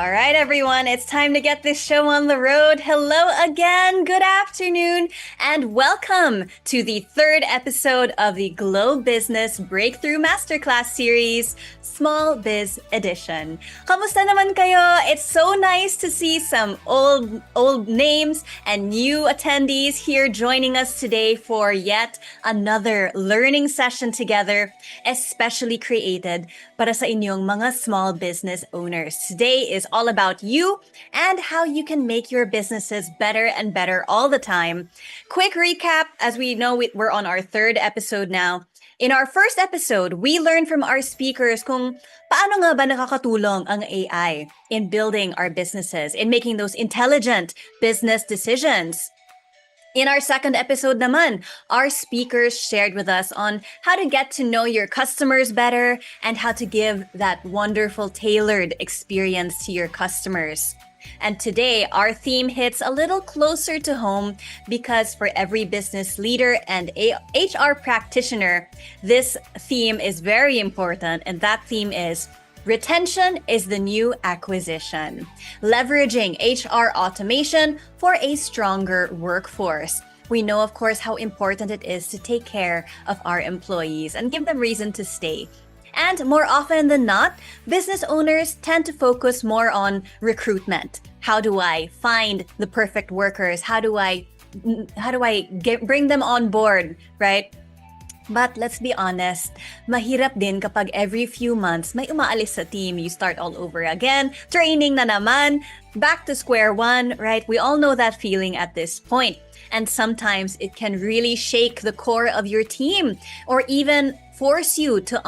All right, everyone, it's time to get this show on the road. Hello again, good afternoon, and welcome to the third episode of the Glow Business Breakthrough Masterclass Series, Small Biz Edition. Kamusta naman kayo? It's so nice to see some old names and new attendees here joining us today for yet another learning session together, especially created para sa inyong mga small business owners. Today is all about you and how you can make your businesses better and better all the time. Quick recap, as we know, we're on our third episode now. In our first episode, we learned from our speakers kung paano nga ba nakakatulong ang AI in building our businesses, in making those intelligent business decisions. In our second episode naman, our speakers shared with us on how to get to know your customers better and how to give that wonderful tailored experience to your customers. And today, our theme hits a little closer to home because for every business leader and HR practitioner, this theme is very important, and that theme is retention is the new acquisition. Leveraging HR automation for a stronger workforce. We know, of course, how important it is to take care of our employees and give them reason to stay. And more often than not, business owners tend to focus more on recruitment. How do I find the perfect workers? How do I bring them on board, right? But let's be honest, mahirap din kapag every few months may umaalis sa team, you start all over again, training na naman, back to square one, right? We all know that feeling at this point. And sometimes it can really shake the core of your team or even force you to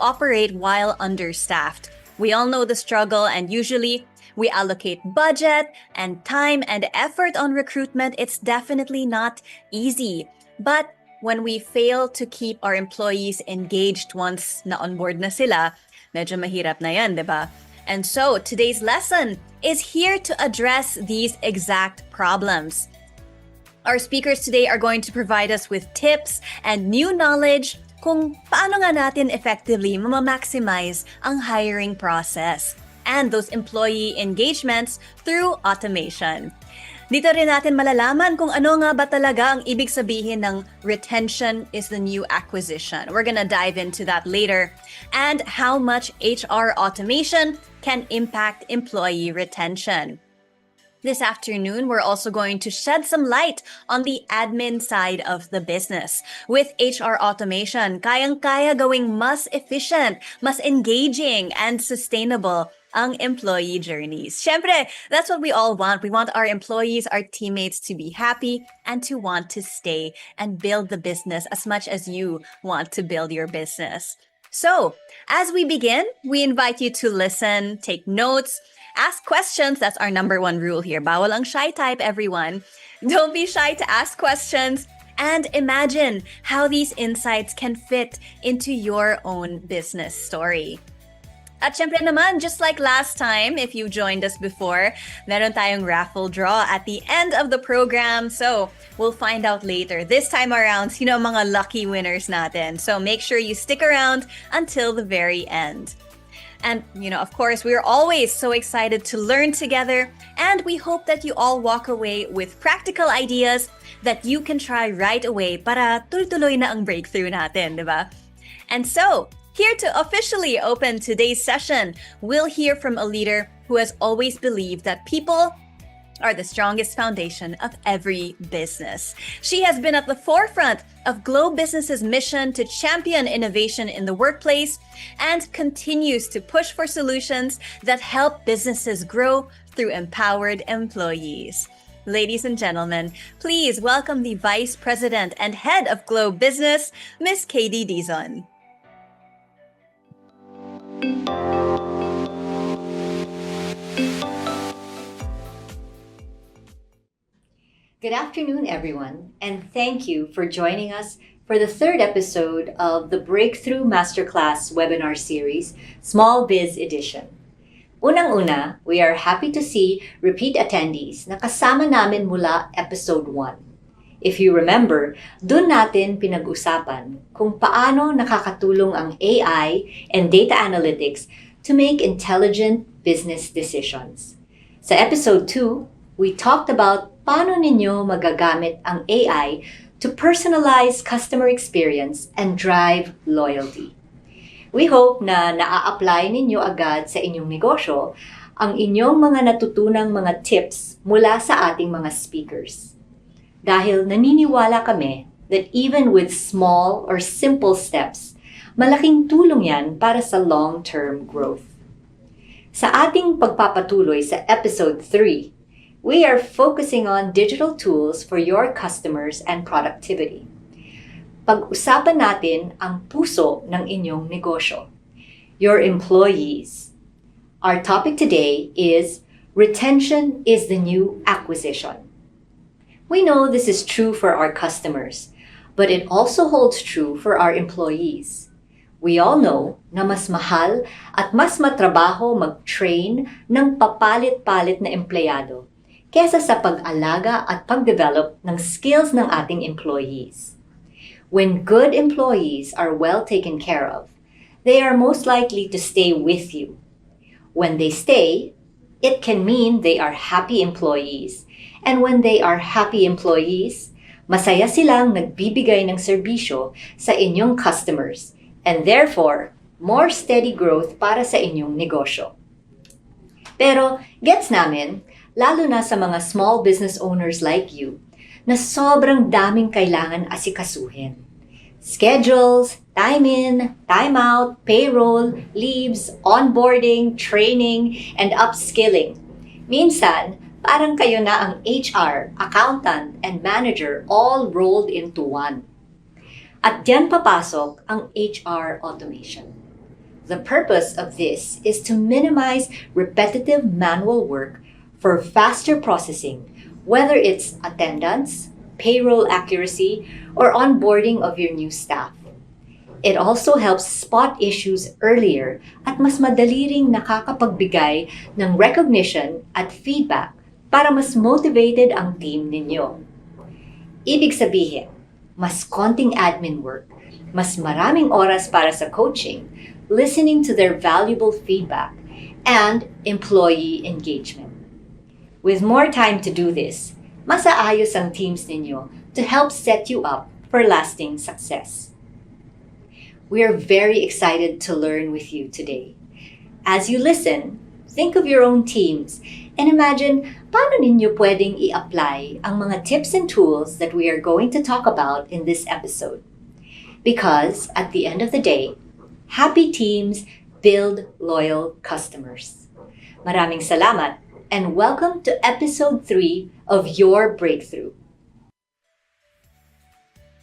operate while understaffed. We all know the struggle, and usually we allocate budget and time and effort on recruitment. It's definitely not easy. But when we fail to keep our employees engaged once na onboard na sila, medyo mahirap na yan, diba? And so today's lesson is here to address these exact problems. Our speakers today are going to provide us with tips and new knowledge kung paano nga natin effectively maximize ang hiring process and those employee engagements through automation. Dito rin natin malalaman kung ano nga ba talaga ang ibig sabihin ng retention is the new acquisition. We're gonna dive into that later. And how much HR automation can impact employee retention. This afternoon, we're also going to shed some light on the admin side of the business. With HR automation, kayang-kaya gawing mas efficient, mas engaging, and sustainable ang employee journeys. Syempre, that's what we all want. We want our employees, our teammates to be happy and to want to stay and build the business as much as you want to build your business. So, as we begin, we invite you to listen, take notes, ask questions. That's our number one rule here. Bawal ang shy type, everyone. Don't be shy to ask questions. And imagine how these insights can fit into your own business story. At syempre naman, just like last time, if you joined us before, meron tayong raffle draw at the end of the program. So, we'll find out later. This time around, sino ang mga lucky winners natin. So, make sure you stick around until the very end. And, of course, we're always so excited to learn together. And we hope that you all walk away with practical ideas that you can try right away para tuloy-tuloy na ang breakthrough natin, di ba? And so, here to officially open today's session, we'll hear from a leader who has always believed that people are the strongest foundation of every business. She has been at the forefront of Glow Business's mission to champion innovation in the workplace and continues to push for solutions that help businesses grow through empowered employees. Ladies and gentlemen, please welcome the Vice President and Head of Glow Business, Ms. Katie Dizon. Good afternoon, everyone, and thank you for joining us for the third episode of the Breakthrough Masterclass webinar series, Small Biz Edition. Unang-una, we are happy to see repeat attendees na kasama namin mula episode 1. If you remember, dun natin pinag-usapan kung paano nakakatulong ang AI and data analytics to make intelligent business decisions. Sa episode 2, we talked about paano ninyo magagamit ang AI to personalize customer experience and drive loyalty. We hope na naa-apply ninyo agad sa inyong negosyo ang inyong mga natutunang mga tips mula sa ating mga speakers. Dahil naniniwala kami that even with small or simple steps, malaking tulong yan para sa long-term growth. Sa ating pagpapatuloy sa episode 3, we are focusing on digital tools for your customers and productivity. Pag-usapan natin ang puso ng inyong negosyo, your employees. Our topic today is retention is the new acquisition. We know this is true for our customers, but it also holds true for our employees. We all know na mas mahal at mas matrabaho mag-train ng papalit-palit na empleyado kesa sa pag-alaga at pag-develop ng skills ng ating employees. When good employees are well taken care of, they are most likely to stay with you. When they stay, it can mean they are happy employees. And when they are happy employees, masaya silang nagbibigay ng serbisyo sa inyong customers and therefore, more steady growth para sa inyong negosyo. Pero gets namin, lalo na sa mga small business owners like you, na sobrang daming kailangan asikasuhin. Schedules, time in, time out, payroll, leaves, onboarding, training, and upskilling. Minsan, parang kayo na ang HR, accountant, and manager all rolled into one. At diyan papasok ang HR automation. The purpose of this is to minimize repetitive manual work for faster processing, whether it's attendance, payroll accuracy, or onboarding of your new staff. It also helps spot issues earlier at mas madali ring nakakapagbigay ng recognition at feedback para mas motivated ang team ninyo. Ibig sabihin, mas konting admin work, mas maraming oras para sa coaching, listening to their valuable feedback, and employee engagement. With more time to do this, mas aayos ang teams ninyo to help set you up for lasting success. We are very excited to learn with you today. As you listen, think of your own teams and imagine paano ninyo pwedeng i-apply ang mga tips and tools that we are going to talk about in this episode. Because at the end of the day, happy teams build loyal customers. Maraming salamat and welcome to episode 3 of Your Breakthrough.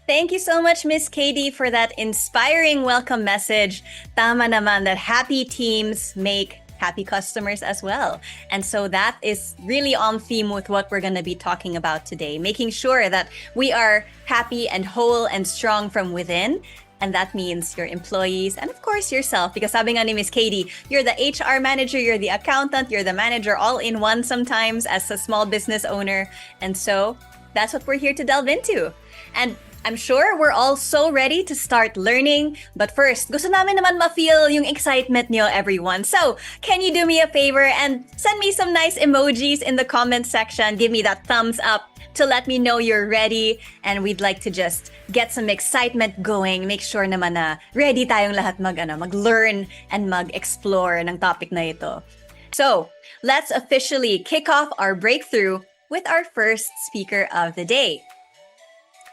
Thank you so much, Miss Katie, for that inspiring welcome message. Tama naman that happy teams make happy customers as well. And so that is really on theme with what we're going to be talking about today, making sure that we are happy and whole and strong from within. And that means your employees and of course yourself, because sabi nga ni Miss Katie, you're the HR manager, you're the accountant, you're the manager all in one sometimes as a small business owner. And so that's what we're here to delve into. And I'm sure we're all so ready to start learning. But first, gusto namin naman ma-feel yung excitement niyo, everyone. So, can you do me a favor and send me some nice emojis in the comment section? Give me that thumbs up to let me know you're ready. And we'd like to just get some excitement going. Make sure naman na ready tayong lahat mag-learn and mag-explore ng topic na ito. So, let's officially kick off our breakthrough with our first speaker of the day.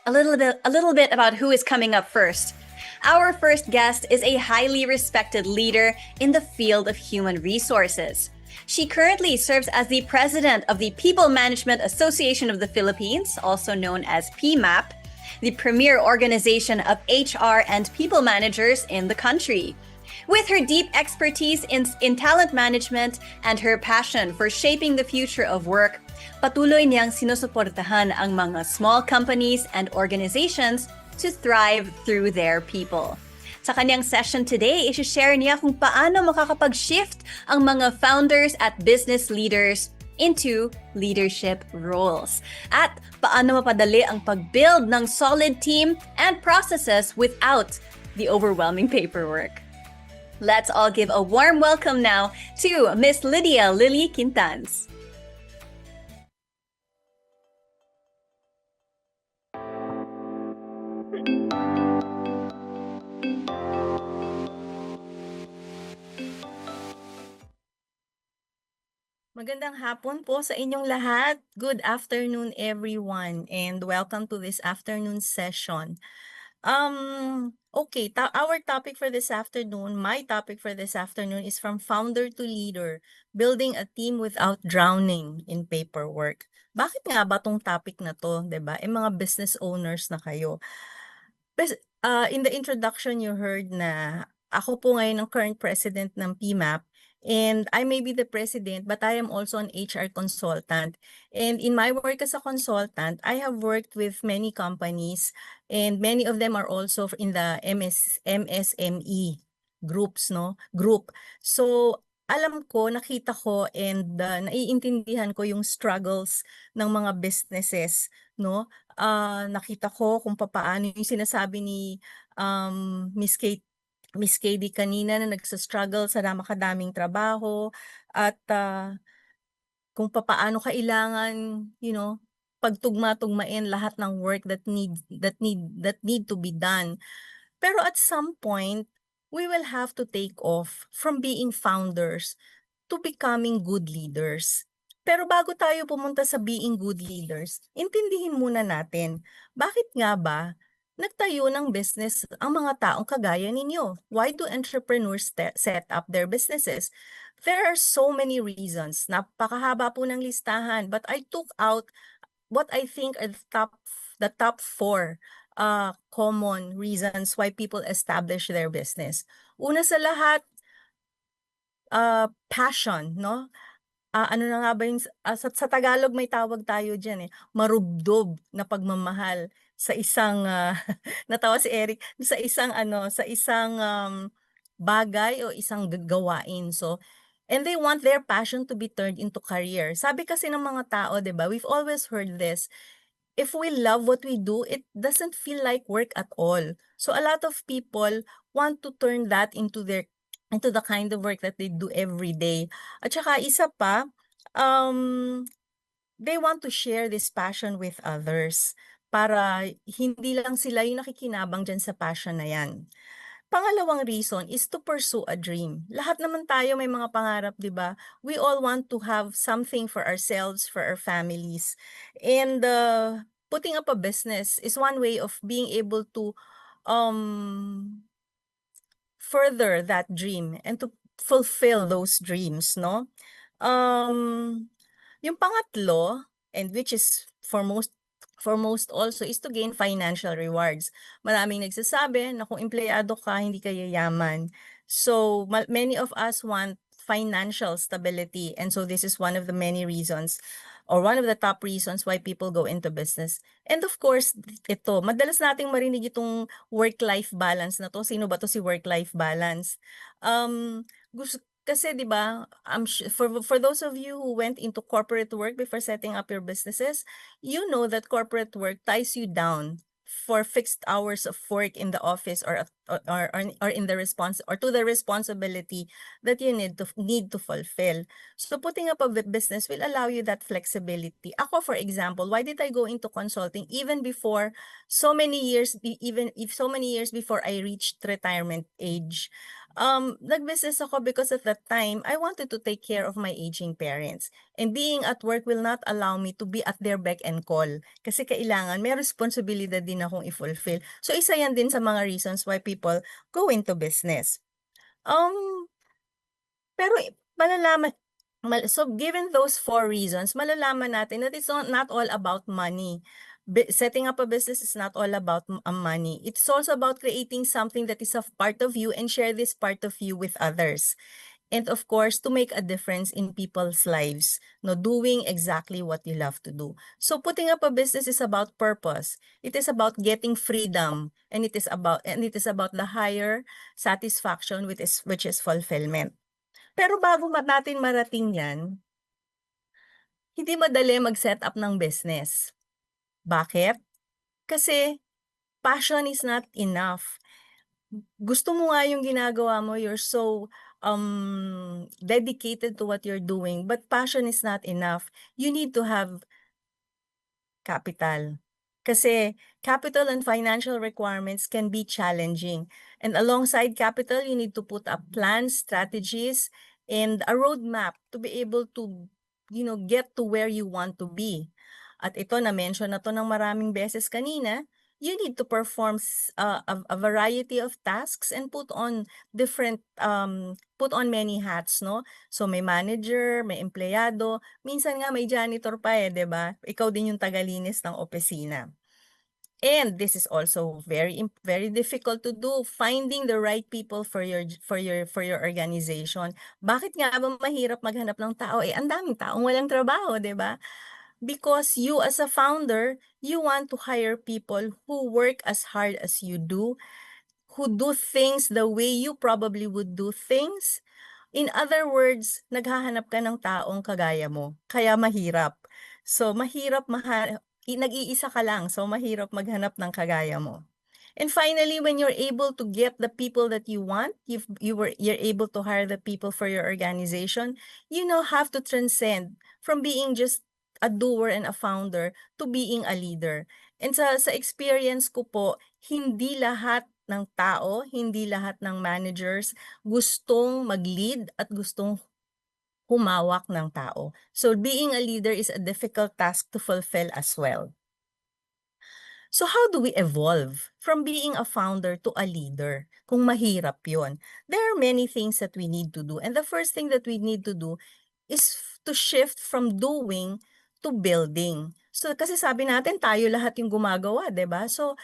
A little bit about who is coming up first. Our first guest is a highly respected leader in the field of human resources. She currently serves as the president of the People Management Association of the Philippines, also known as PMAP, the premier organization of HR and people managers in the country. With her deep expertise in talent management and her passion for shaping the future of work, patuloy niyang sinusuportahan ang mga small companies and organizations to thrive through their people. Sa kanyang session today, i-share niya kung paano makakapag-shift ang mga founders at business leaders into leadership roles. At paano mapadali ang pag-build ng solid team and processes without the overwhelming paperwork. Let's all give a warm welcome now to Miss Lydia Lily Quintans. Magandang hapon po sa inyong lahat. Good afternoon everyone and welcome to this afternoon session. Okay, our topic for this afternoon, my topic for this afternoon is from founder to leader, building a team without drowning in paperwork. Bakit nga ba tong topic na to, 'di ba? Mga business owners na kayo. In the introduction you heard na ako po ngayon ang current president ng PMAP and I may be the president but I am also an HR consultant. And in my work as a consultant, I have worked with many companies and many of them are also in the MSME group. So alam ko, nakita ko and naiintindihan ko yung struggles ng mga businesses, no? Nakita ko kung papaano yung sinasabi ni Miss KD kanina na nagsa-struggle sa napakadaming trabaho at kung papaano kailangan, pagtugma-tugmain lahat ng work that need to be done. Pero at some point, we will have to take off from being founders to becoming good leaders. Pero bago tayo pumunta sa being good leaders, intindihin muna natin, bakit nga ba nagtayo ng business ang mga taong kagaya ninyo? Why do entrepreneurs set up their businesses? There are so many reasons. Napakahaba po ng listahan, but I took out what I think are the top four common reasons why people establish their business. Una sa lahat, passion, no? Ano na nga ba yung sa Tagalog may tawag tayo diyan, marubdob na pagmamahal sa isang, natawa si Eric, sa isang bagay o isang gawain. So, and they want their passion to be turned into career. Sabi kasi ng mga tao, 'di ba, we've always heard this, if we love what we do, it doesn't feel like work at all. So a lot of people want to turn that into the kind of work that they do every day. At saka isa pa, um, they want to share this passion with others para hindi lang sila yung nakikinabang dyan sa passion na yan. Pangalawang reason is to pursue a dream. Lahat naman tayo may mga pangarap, 'di ba? We all want to have something for ourselves, for our families. And putting up a business is one way of being able to um further that dream and to fulfill those dreams, no? Um, yung pangatlo, and which is foremost also, is to gain financial rewards. Maraming nagsasabi na kung empleyado ka, hindi ka yayaman. So, many of us want financial stability. And so this is one of the many reasons or one of the top reasons why people go into business. And of course, ito, madalas nating marinig itong work-life balance na to. Sino ba to si work-life balance? Kasi 'di ba, for those of you who went into corporate work before setting up your businesses, you know that corporate work ties you down for fixed hours of work in the office or in the to the responsibility that you need to fulfill. So putting up a business will allow you that flexibility. Ako, for example, why did I go into consulting even before so many years, even if so many years before I reached retirement age? Nag-business ako because at that time, I wanted to take care of my aging parents. And being at work will not allow me to be at their beck and call. Kasi kailangan, may responsibilidad din akong i-fulfill. So, isa yan din sa mga reasons why people go into business. Pero malalaman, so given those four reasons, malalaman natin that it's not all about money. Setting up a business is not all about money. It's also about creating something that is a part of you and share this part of you with others. And of course, to make a difference in people's lives, no, doing exactly what you love to do. So putting up a business is about purpose. It is about getting freedom, and it is about the higher satisfaction, which is fulfillment. Pero bago natin marating yan, hindi madali mag-set up ng business. Bakit? Kasi passion is not enough. gusto mo nga yung ginagawa mo, you're so dedicated to what you're doing, but passion is not enough. You need to have capital. Kasi capital and financial requirements can be challenging. And alongside capital, you need to put up plans, strategies, and a roadmap to be able to, get to where you want to be. At ito, na-mention na to ng maraming beses kanina, you need to perform a variety of tasks and put on many hats, no? So may manager, may empleyado, minsan nga may janitor pa, 'di ba? Ikaw din yung tagalinis ng opisina. And this is also very difficult to do, finding the right people for your organization. Bakit nga ba mahirap maghanap ng tao? Ang daming taong walang trabaho, 'di ba? Because you as a founder, you want to hire people who work as hard as you do, who do things the way you probably would do things. In other words, naghahanap ka ng taong kagaya mo, kaya mahirap. So mahirap nag-iisa ka lang, so mahirap maghanap ng kagaya mo. And finally, when you're able to get the people that you want, you're able to hire the people for your organization, you now have to transcend from being just a doer and a founder to being a leader. And sa experience ko po, hindi lahat ng tao, hindi lahat ng managers gustong mag-lead at gustong humawak ng tao. So being a leader is a difficult task to fulfill as well. So how do we evolve from being a founder to a leader? Kung mahirap yon, there are many things that we need to do. And the first thing that we need to do is to shift from doing to building. So kasi sabi natin tayo lahat yung gumagawa, 'di ba? So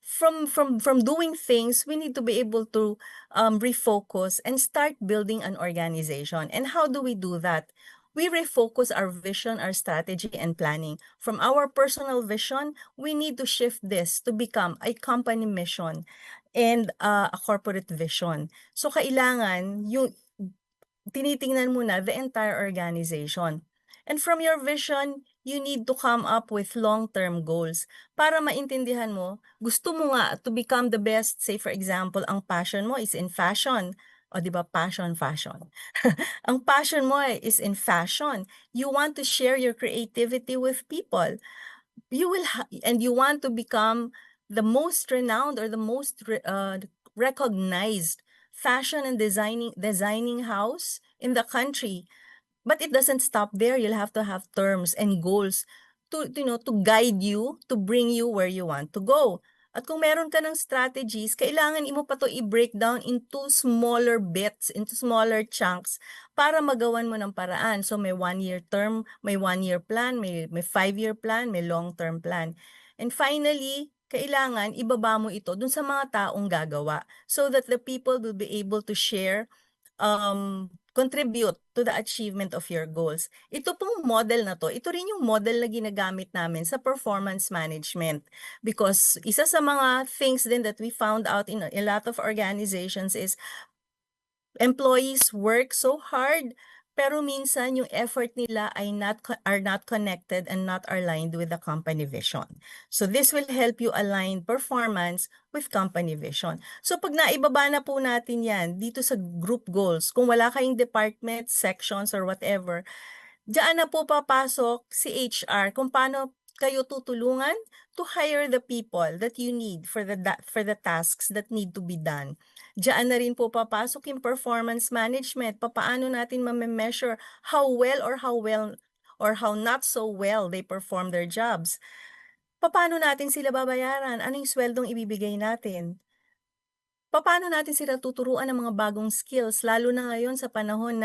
from doing things, we need to be able to refocus and start building an organization. And how do we do that? We refocus our vision, our strategy, and planning. From our personal vision, we need to shift this to become a company mission and a corporate vision. So kailangan yung tinitingnan mo na the entire organization. And from your vision, you need to come up with long-term goals para maintindihan mo, gusto mo nga to become the best, say for example, ang passion mo is in fashion. O di ba, passion, fashion. Ang passion mo is in fashion. You want to share your creativity with people. And you want to become the most renowned or the most recognized fashion and designing house in the country. But it doesn't stop there. You'll have to have terms and goals to guide you, to bring you where you want to go. At kung meron ka ng strategies, kailangan mo pa to i-break down into smaller bits, into smaller chunks para magawan mo ng paraan. So may 1-year term, may 1-year plan, may 5-year plan, may long-term plan. And finally, kailangan ibaba mo ito dun sa mga taong gagawa so that the people will be able to share, contribute to the achievement of your goals. Ito pong model na to, ito rin yung model na ginagamit namin sa performance management. Because isa sa mga things din that we found out in a lot of organizations is employees work so hard, pero minsan yung effort nila are not connected and not aligned with the company vision. So this will help you align performance with company vision. So pag naibaba na po natin yan dito sa group goals, kung wala kayong department, sections, or whatever, diyan na po papasok si HR kung paano kayo tutulungan to hire the people that you need for the tasks that need to be done. Diyan na rin po papasok yung performance management. Papaano natin ma-measure how well or how not so well they perform their jobs. Papaano natin sila babayaran? Ano yung sweldong ibibigay natin? Papaano natin sila tuturuan ng mga bagong skills, lalo na ngayon sa panahon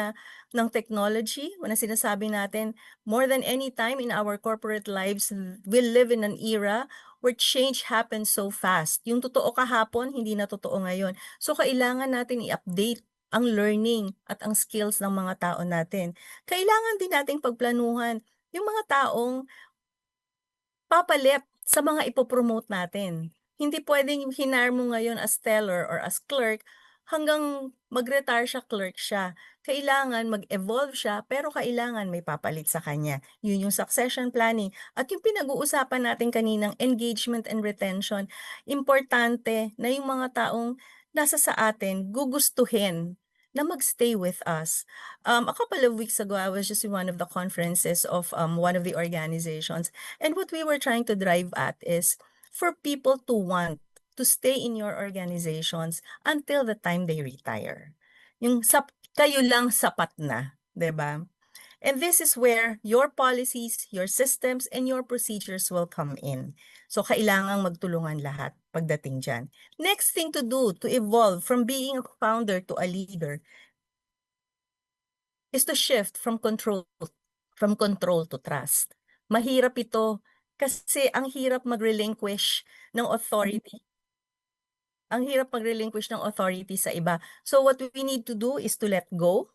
ng technology, na sinasabi natin, more than any time in our corporate lives, we live in an era where change happens so fast. Yung totoo kahapon, hindi na totoo ngayon. So kailangan natin i-update ang learning at ang skills ng mga tao natin. Kailangan din nating pagplanuhan yung mga taong papalit sa mga ipopromote natin. Hindi pwedeng hinar mo ngayon as teller or as clerk hanggang mag-retire siya, clerk siya. Kailangan mag-evolve siya, pero kailangan may papalit sa kanya. Yun yung succession planning. At yung pinag-uusapan natin kaninang engagement and retention, importante na yung mga taong nasa sa atin gugustuhin na magstay with us. A couple of weeks ago, I was just in one of the conferences of one of the organizations, and what we were trying to drive at is for people to want to stay in your organizations until the time they retire. Yung kayo lang sapat na, 'di ba? And this is where your policies, your systems, and your procedures will come in. So, kailangang magtulungan lahat pagdating dyan. Next thing to do to evolve from being a founder to a leader is to shift from control to trust. Mahirap ito kasi ang hirap mag-relinquish ng authority. Ang hirap mag-relinquish ng authority sa iba. So what we need to do is to let go,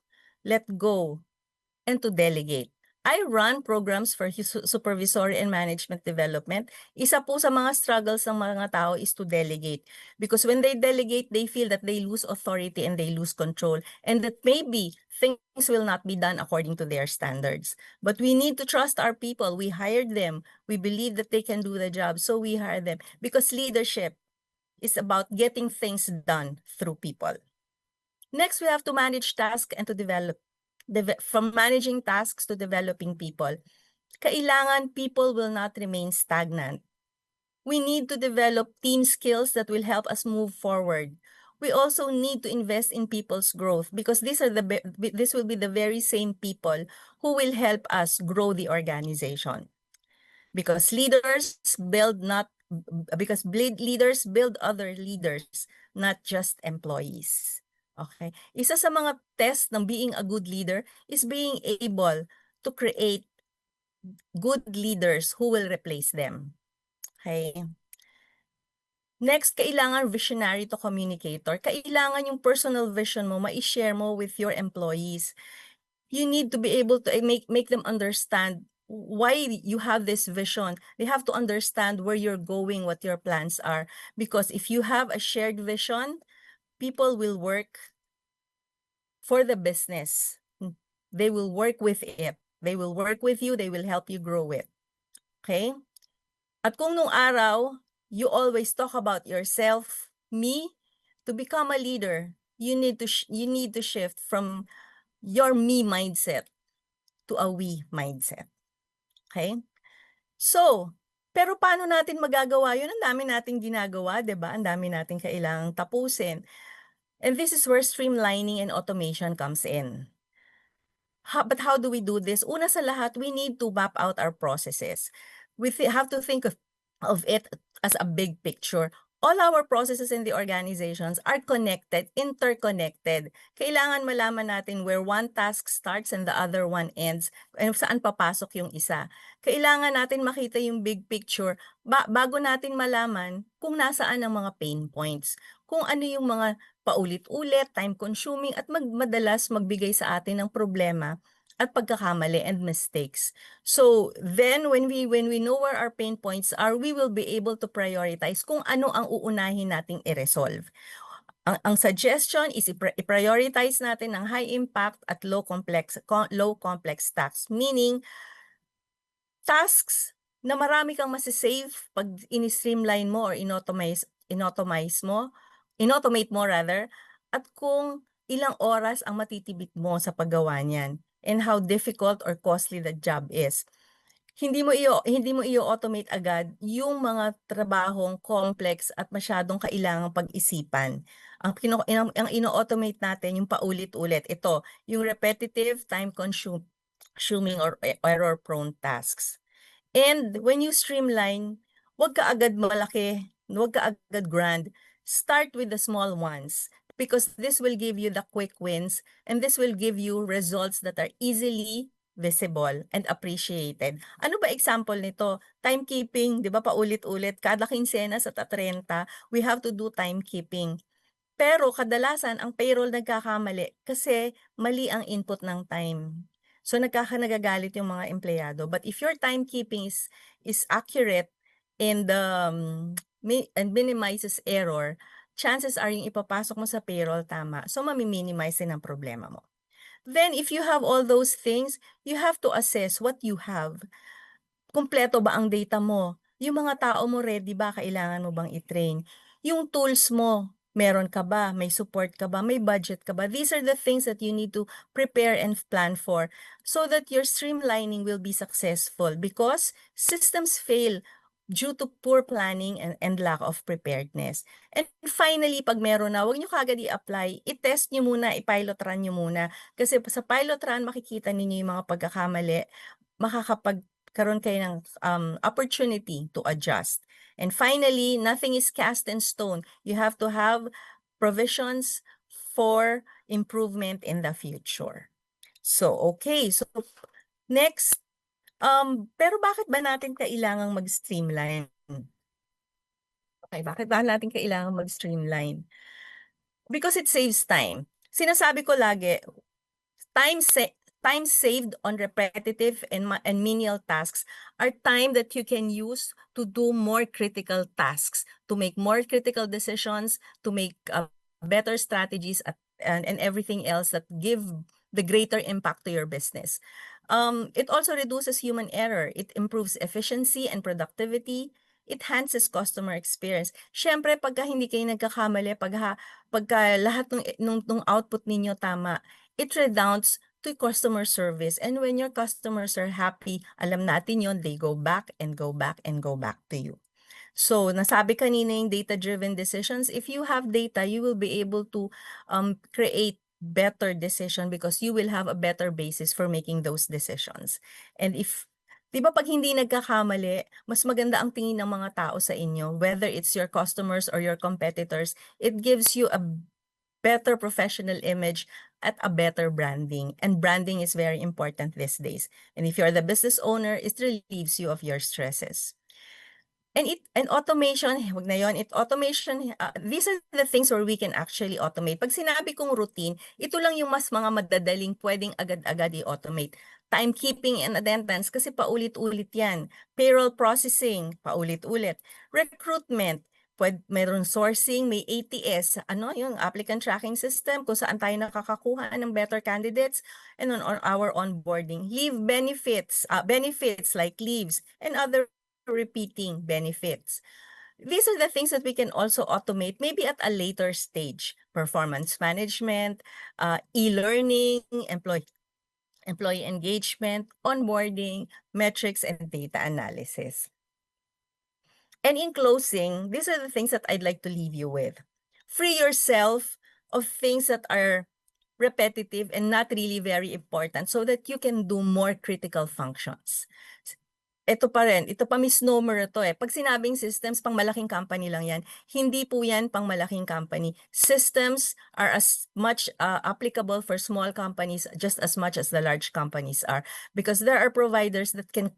and to delegate. I run programs for supervisory and management development. Isa po sa mga struggles ng mga tao is to delegate. Because when they delegate, they feel that they lose authority and they lose control. And that maybe things will not be done according to their standards. But we need to trust our people. We hired them. We believe that they can do the job. So we hire them. Because leadership is about getting things done through people. Next, we have to manage tasks and to develop. From managing tasks to developing people, kailangan people will not remain stagnant. We need to develop team skills that will help us move forward. We also need to invest in people's growth because this will be the very same people who will help us grow the organization. Because leaders build other leaders, not just employees. Okay. Isa sa mga test ng being a good leader is being able to create good leaders who will replace them. Okay. Next, kailangan visionary to communicator. Kailangan yung personal vision mo, ma-share mo with your employees. You need to be able to make them understand why you have this vision. They have to understand where you're going, what your plans are. Because if you have a shared vision, people will work for the business. They will work with it. They will work with you. They will help you grow it. Okay? At kung nung araw, you always talk about yourself, me, to become a leader, you need to shift from your me mindset to a we mindset. Okay? So, pero paano natin magagawa yun? Ang dami nating ginagawa, 'di ba? Ang dami nating kailangang tapusin. And this is where streamlining and automation comes in. But how do we do this? Una sa lahat, we need to map out our processes. We have to think of it as a big picture. All our processes in the organizations are connected, interconnected. Kailangan malaman natin where one task starts and the other one ends, and saan papasok yung isa. Kailangan natin makita yung big picture bago natin malaman kung nasaan ang mga pain points, kung ano yung mga paulit-ulit, time-consuming at madalas magbigay sa atin ng problema at pagkakamali and mistakes. So then when we know where our pain points are, we will be able to prioritize kung ano ang uunahin nating i-resolve. Ang suggestion is i-prioritize natin ang high impact at low complex tasks, meaning tasks na marami kang masisave pag in-streamline mo or inautomate mo rather, at kung ilang oras ang matitibit mo sa paggawa niyan and how difficult or costly the job is. Hindi mo i-automate agad yung mga trabahong complex at masyadong kailangang pag-isipan. Ang ino-automate natin yung paulit-ulit. Ito, yung repetitive, time-consuming or error-prone tasks. And when you streamline, wag ka agad malaki, wag ka agad grand. Start with the small ones because this will give you the quick wins and this will give you results that are easily visible and appreciated. Ano ba example nito? Timekeeping, 'di ba paulit-ulit kada kinsenas at 30, we have to do timekeeping. Pero kadalasan ang payroll nagkakamali kasi mali ang input ng time. So nagagalit yung mga empleyado. But if your timekeeping is accurate and minimizes error, chances are yung ipapasok mo sa payroll tama. So mami-minimize din ang problema mo. Then if you have all those things, you have to assess what you have. Kumpleto ba ang data mo? Yung mga tao mo ready ba? Kailangan mo bang i-train? Yung tools mo, Meron ka ba? May support ka ba? May budget ka ba? These are the things that you need to prepare and plan for so that your streamlining will be successful, because systems fail due to poor planning and lack of preparedness. And finally, pag meron na, huwag nyo kagad i-apply. I-test nyo muna, i-pilot run nyo muna. Kasi sa pilot run, makikita ninyo yung mga pagkakamali, makakapagkaroon kayo ng opportunity to adjust. And finally, nothing is cast in stone. You have to have provisions for improvement in the future. So, okay. So, next, pero bakit ba natin kailangang mag-streamline? Okay, bakit ba natin kailangang mag-streamline? Because it saves time. Sinasabi ko lagi, time saved on repetitive and menial tasks are time that you can use to do more critical tasks, to make more critical decisions, to make better strategies and everything else that give the greater impact to your business. It also reduces human error. It improves efficiency and productivity. It enhances customer experience. Siyempre, pagka hindi kayo nagkakamali, pagka lahat ng output ninyo tama, it redounds to customer service. And when your customers are happy, alam natin yon, they go back and go back and go back to you. So, nasabi kanina yung data-driven decisions. If you have data, you will be able to create better decision because you will have a better basis for making those decisions. And if, di ba pag hindi nagkakamali, mas maganda ang tingin ng mga tao sa inyo, whether it's your customers or your competitors, it gives you a better professional image at a better branding. And branding is very important these days. And if you're the business owner, it relieves you of your stresses. And automation, wag na yon, automation, these are the things where we can actually automate. Pag sinabi kong routine, ito lang yung mas mga madadaling pwedeng agad-agad i-automate. Timekeeping and attendance, kasi paulit-ulit yan. Payroll processing, paulit-ulit. Recruitment, mayroon sourcing, may ATS, yung applicant tracking system, kung saan tayo nakakakuha ng better candidates, and on our onboarding. Leave benefits, benefits like leaves, and other repeating benefits. These are the things that we can also automate maybe at a later stage. Performance management, e-learning, employee engagement, onboarding, metrics, and data analysis. And in closing, these are the things that I'd like to leave you with. Free yourself of things that are repetitive and not really very important so that you can do more critical functions. Ito pa rin, ito pa misnomer ito eh. Pag sinabing systems, pang malaking company lang yan. Hindi po yan pang malaking company. Systems are as much applicable for small companies just as much as the large companies are. Because there are providers that can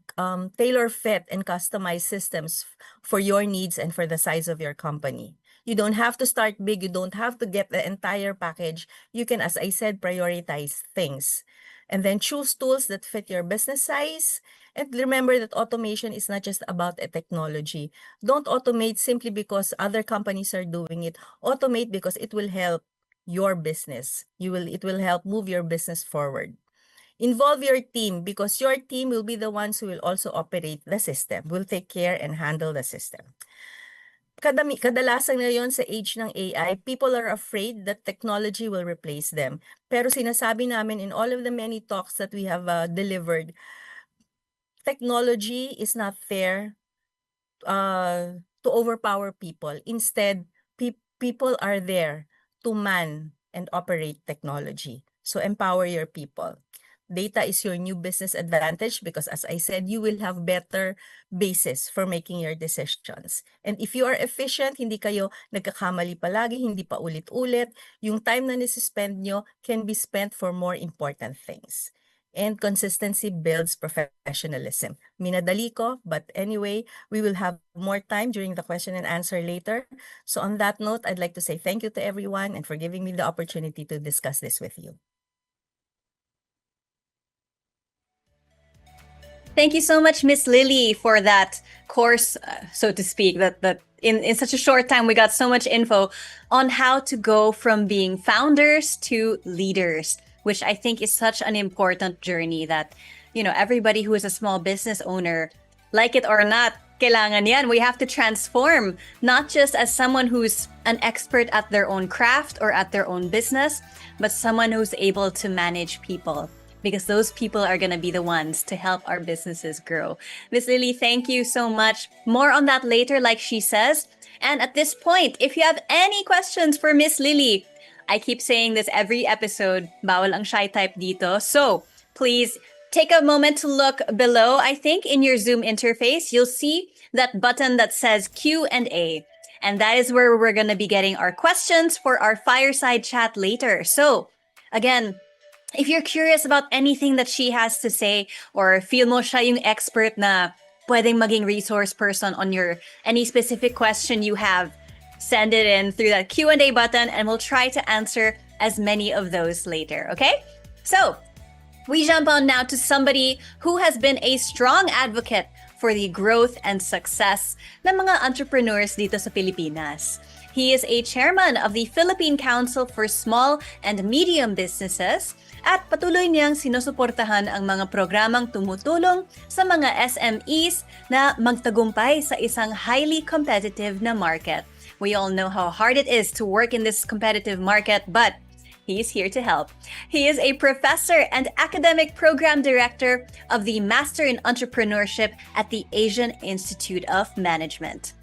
tailor fit and customize systems for your needs and for the size of your company. You don't have to start big. You don't have to get the entire package. You can, as I said, prioritize things. And then choose tools that fit your business size. And remember that automation is not just about a technology. Don't automate simply because other companies are doing it. Automate because it will help your business. It will help move your business forward. Involve your team because your team will be the ones who will also operate the system, will take care and handle the system. Kadalasan ngayon sa age ng AI, people are afraid that technology will replace them. Pero sinasabi namin in all of the many talks that we have delivered, technology is not there to overpower people. Instead, people are there to man and operate technology. So empower your people. Data is your new business advantage because, as I said, you will have better basis for making your decisions. And if you are efficient, hindi kayo nagkakamali palagi, hindi pa ulit-ulit, yung time na nisispend nyo can be spent for more important things. And consistency builds professionalism. Minadali ko, but anyway, we will have more time during the question and answer later. So on that note, I'd like to say thank you to everyone and for giving me the opportunity to discuss this with you. Thank you so much, Miss Lily, for that course, so to speak, that in such a short time, we got so much info on how to go from being founders to leaders, which I think is such an important journey that, everybody who is a small business owner, like it or not, Kailangan yan. We have to transform, not just as someone who's an expert at their own craft or at their own business, but someone who's able to manage people. Because those people are going to be the ones to help our businesses grow. Miss Lily, thank you so much. More on that later, like she says. And at this point, if you have any questions for Miss Lily, I keep saying this every episode, bawal ang shy type dito. So please take a moment to look below. I think in your Zoom interface, you'll see that button that says Q&A. And that is where we're going to be getting our questions for our fireside chat later. So again, if you're curious about anything that she has to say or feel mo siya yung expert na pwedeng maging resource person on your any specific question you have, send it in through that Q&A button and we'll try to answer as many of those later, okay? So, we jump on now to somebody who has been a strong advocate for the growth and success ng mga entrepreneurs dito sa Pilipinas. He is a chairman of the Philippine Council for Small and Medium Businesses at patuloy niyang sinusuportahan ang mga programang tumutulong sa mga SMEs na magtagumpay sa isang highly competitive na market. We all know how hard it is to work in this competitive market, but he's here to help. He is a professor and academic program director of the Master in Entrepreneurship at the Asian Institute of Management.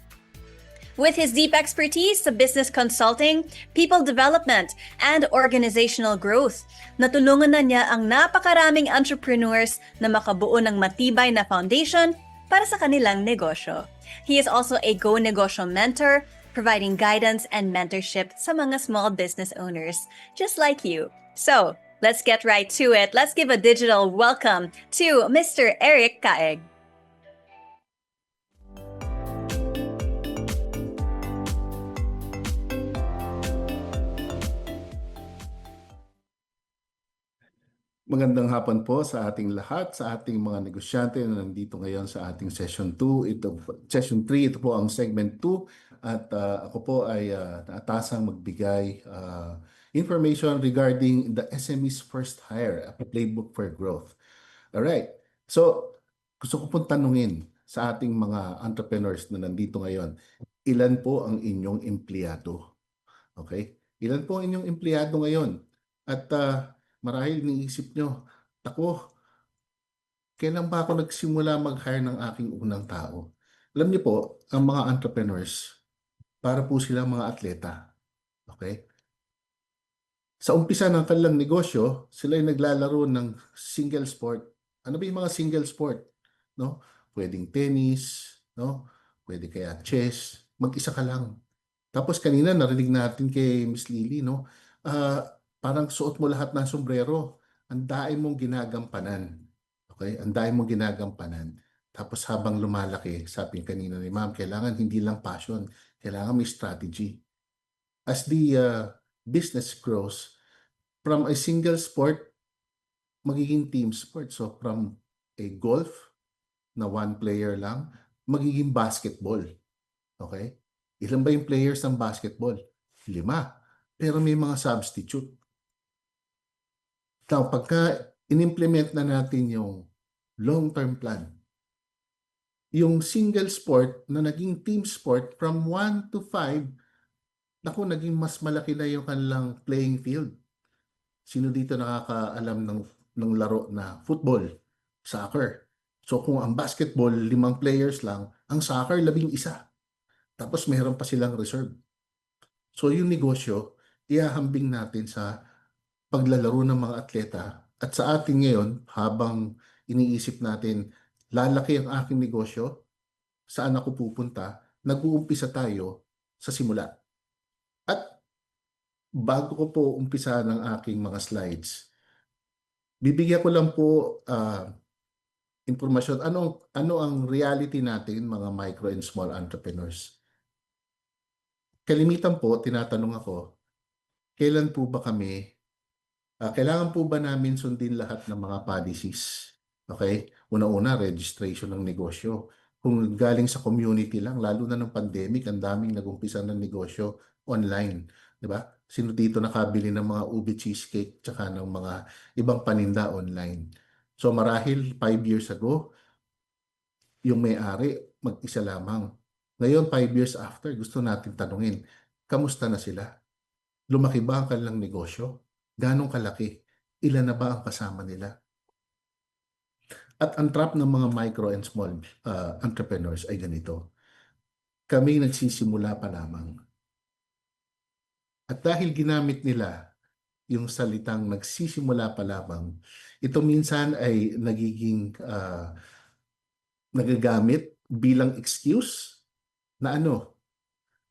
With his deep expertise sa business consulting, people development, and organizational growth, natulungan na niya ang napakaraming entrepreneurs na makabuo ng matibay na foundation para sa kanilang negosyo. He is also a Go Negosyo mentor, providing guidance and mentorship sa mga small business owners, just like you. So, let's get right to it. Let's give a digital welcome to Mr. Eric Caeg. Magandang hapon po sa ating lahat, sa ating mga negosyante na nandito ngayon sa ating session 2. Session 3, ito po ang segment 2 at ako po ay naatasang magbigay information regarding the SME's first hire, a playbook for growth. Alright, so gusto ko pong tanungin sa ating mga entrepreneurs na nandito ngayon, ilan po ang inyong empleyado? Okay? Ilan po ang inyong empleyado ngayon? At marahil iniisip nyo, ako, kailan ba ako nagsimula mag-hire ng aking unang tao? Alam niyo po, ang mga entrepreneurs, para po sila mga atleta. Okay? Sa umpisa ng kanilang negosyo, sila ay naglalaro ng single sport. Ano ba yung mga single sport? No? Pwedeng tennis, no? Pwede kaya chess, mag-isa ka lang. Tapos kanina narinig natin kay Miss Lily, no? Parang suot mo lahat ng sombrero. Ang dami mong ginagampanan. Okay? Ang dami mong ginagampanan. Tapos habang lumalaki, sabi kanina ni Ma'am, kailangan hindi lang passion, kailangan may strategy. As the business grows, from a single sport, magiging team sport. So from a golf na one player lang, magiging basketball. Okay? Ilan ba yung players ng basketball? 5. Pero may mga substitute. Now, pagka in-implement na natin yung long-term plan, yung single sport na naging team sport from 1 to 5, naku, naging mas malaki na yung kanilang playing field. Sino dito nakakaalam ng laro na football, soccer? So kung ang basketball, 5 players lang, ang soccer, 11. Tapos meron pa silang reserve. So yung negosyo, ihahambing natin sa paglalaro ng mga atleta. At sa atin ngayon, habang iniisip natin, lalaki ang aking negosyo, saan ako pupunta, nag-uumpisa tayo sa simula. At bago ko po umpisa ng aking mga slides, bibigyan ko lang po impormasyon. Ano ang reality natin, mga micro and small entrepreneurs? Kalimitan po, tinatanong ako, kailan po ba kami kailangan po ba namin sundin lahat ng mga policies? Okay? Una-una, registration ng negosyo. Kung galing sa community lang, lalo na ng pandemic, ang daming nag-umpisa ng negosyo online. Diba? Sino dito nakabili ng mga ube cheesecake tsaka ng mga ibang paninda online? So marahil 5 years ago, yung may-ari, mag-isa lamang. Ngayon, 5 years after, gusto natin tanungin, kamusta na sila? Lumaki ba ang kanilang negosyo? Ganong kalaki? Ilan na ba ang kasama nila? At ang trap ng mga micro and small entrepreneurs ay ganito. Kami nagsisimula pa lamang. At dahil ginamit nila yung salitang nagsisimula pa lamang, ito minsan ay nagagamit bilang excuse na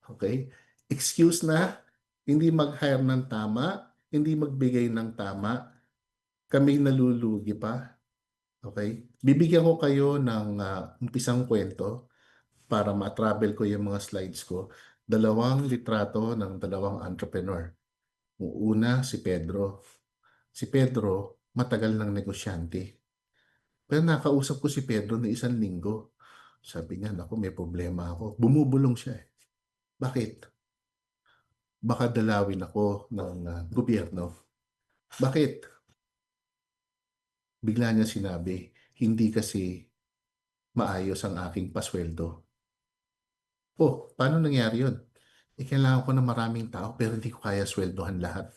okay? Excuse na hindi mag-hire ng tama, hindi magbigay ng tama, kami nalulugi pa. Okay? Bibigyan ko kayo ng umpisang kwento para ma-travel ko yung mga slides ko. 2 litrato ng 2 entrepreneur. Yung una, si Pedro. Si Pedro, matagal ng negosyante. Pero nakausap ko si Pedro na 1 linggo. Sabi niya, naku, may problema ako. Bumubulong siya eh. Bakit? Baka dalawin ako ng gobyerno. Bakit? Bigla niya sinabi, hindi kasi maayos ang aking pasweldo. Oh, paano nangyari yun? Kailangan ko ng maraming tao pero hindi ko kaya sweldohan lahat.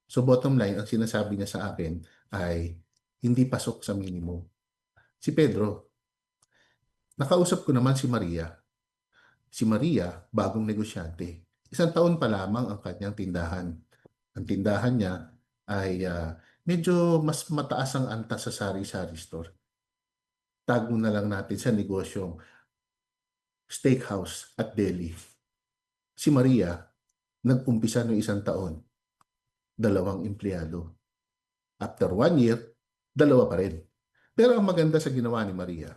So bottom line, ang sinasabi niya sa akin ay hindi pasok sa minimum. Si Pedro, nakausap ko naman si Maria. Si Maria, bagong negosyante. 1 taon pa lamang ang kanyang tindahan. Ang tindahan niya ay medyo mas mataas ang antas sa sari-sari store. Tago na lang natin sa negosyong steakhouse at deli. Si Maria, nag-umpisa noong 1 taon, 2 empleyado. After 1 year, 2 pa rin. Pero ang maganda sa ginawa ni Maria,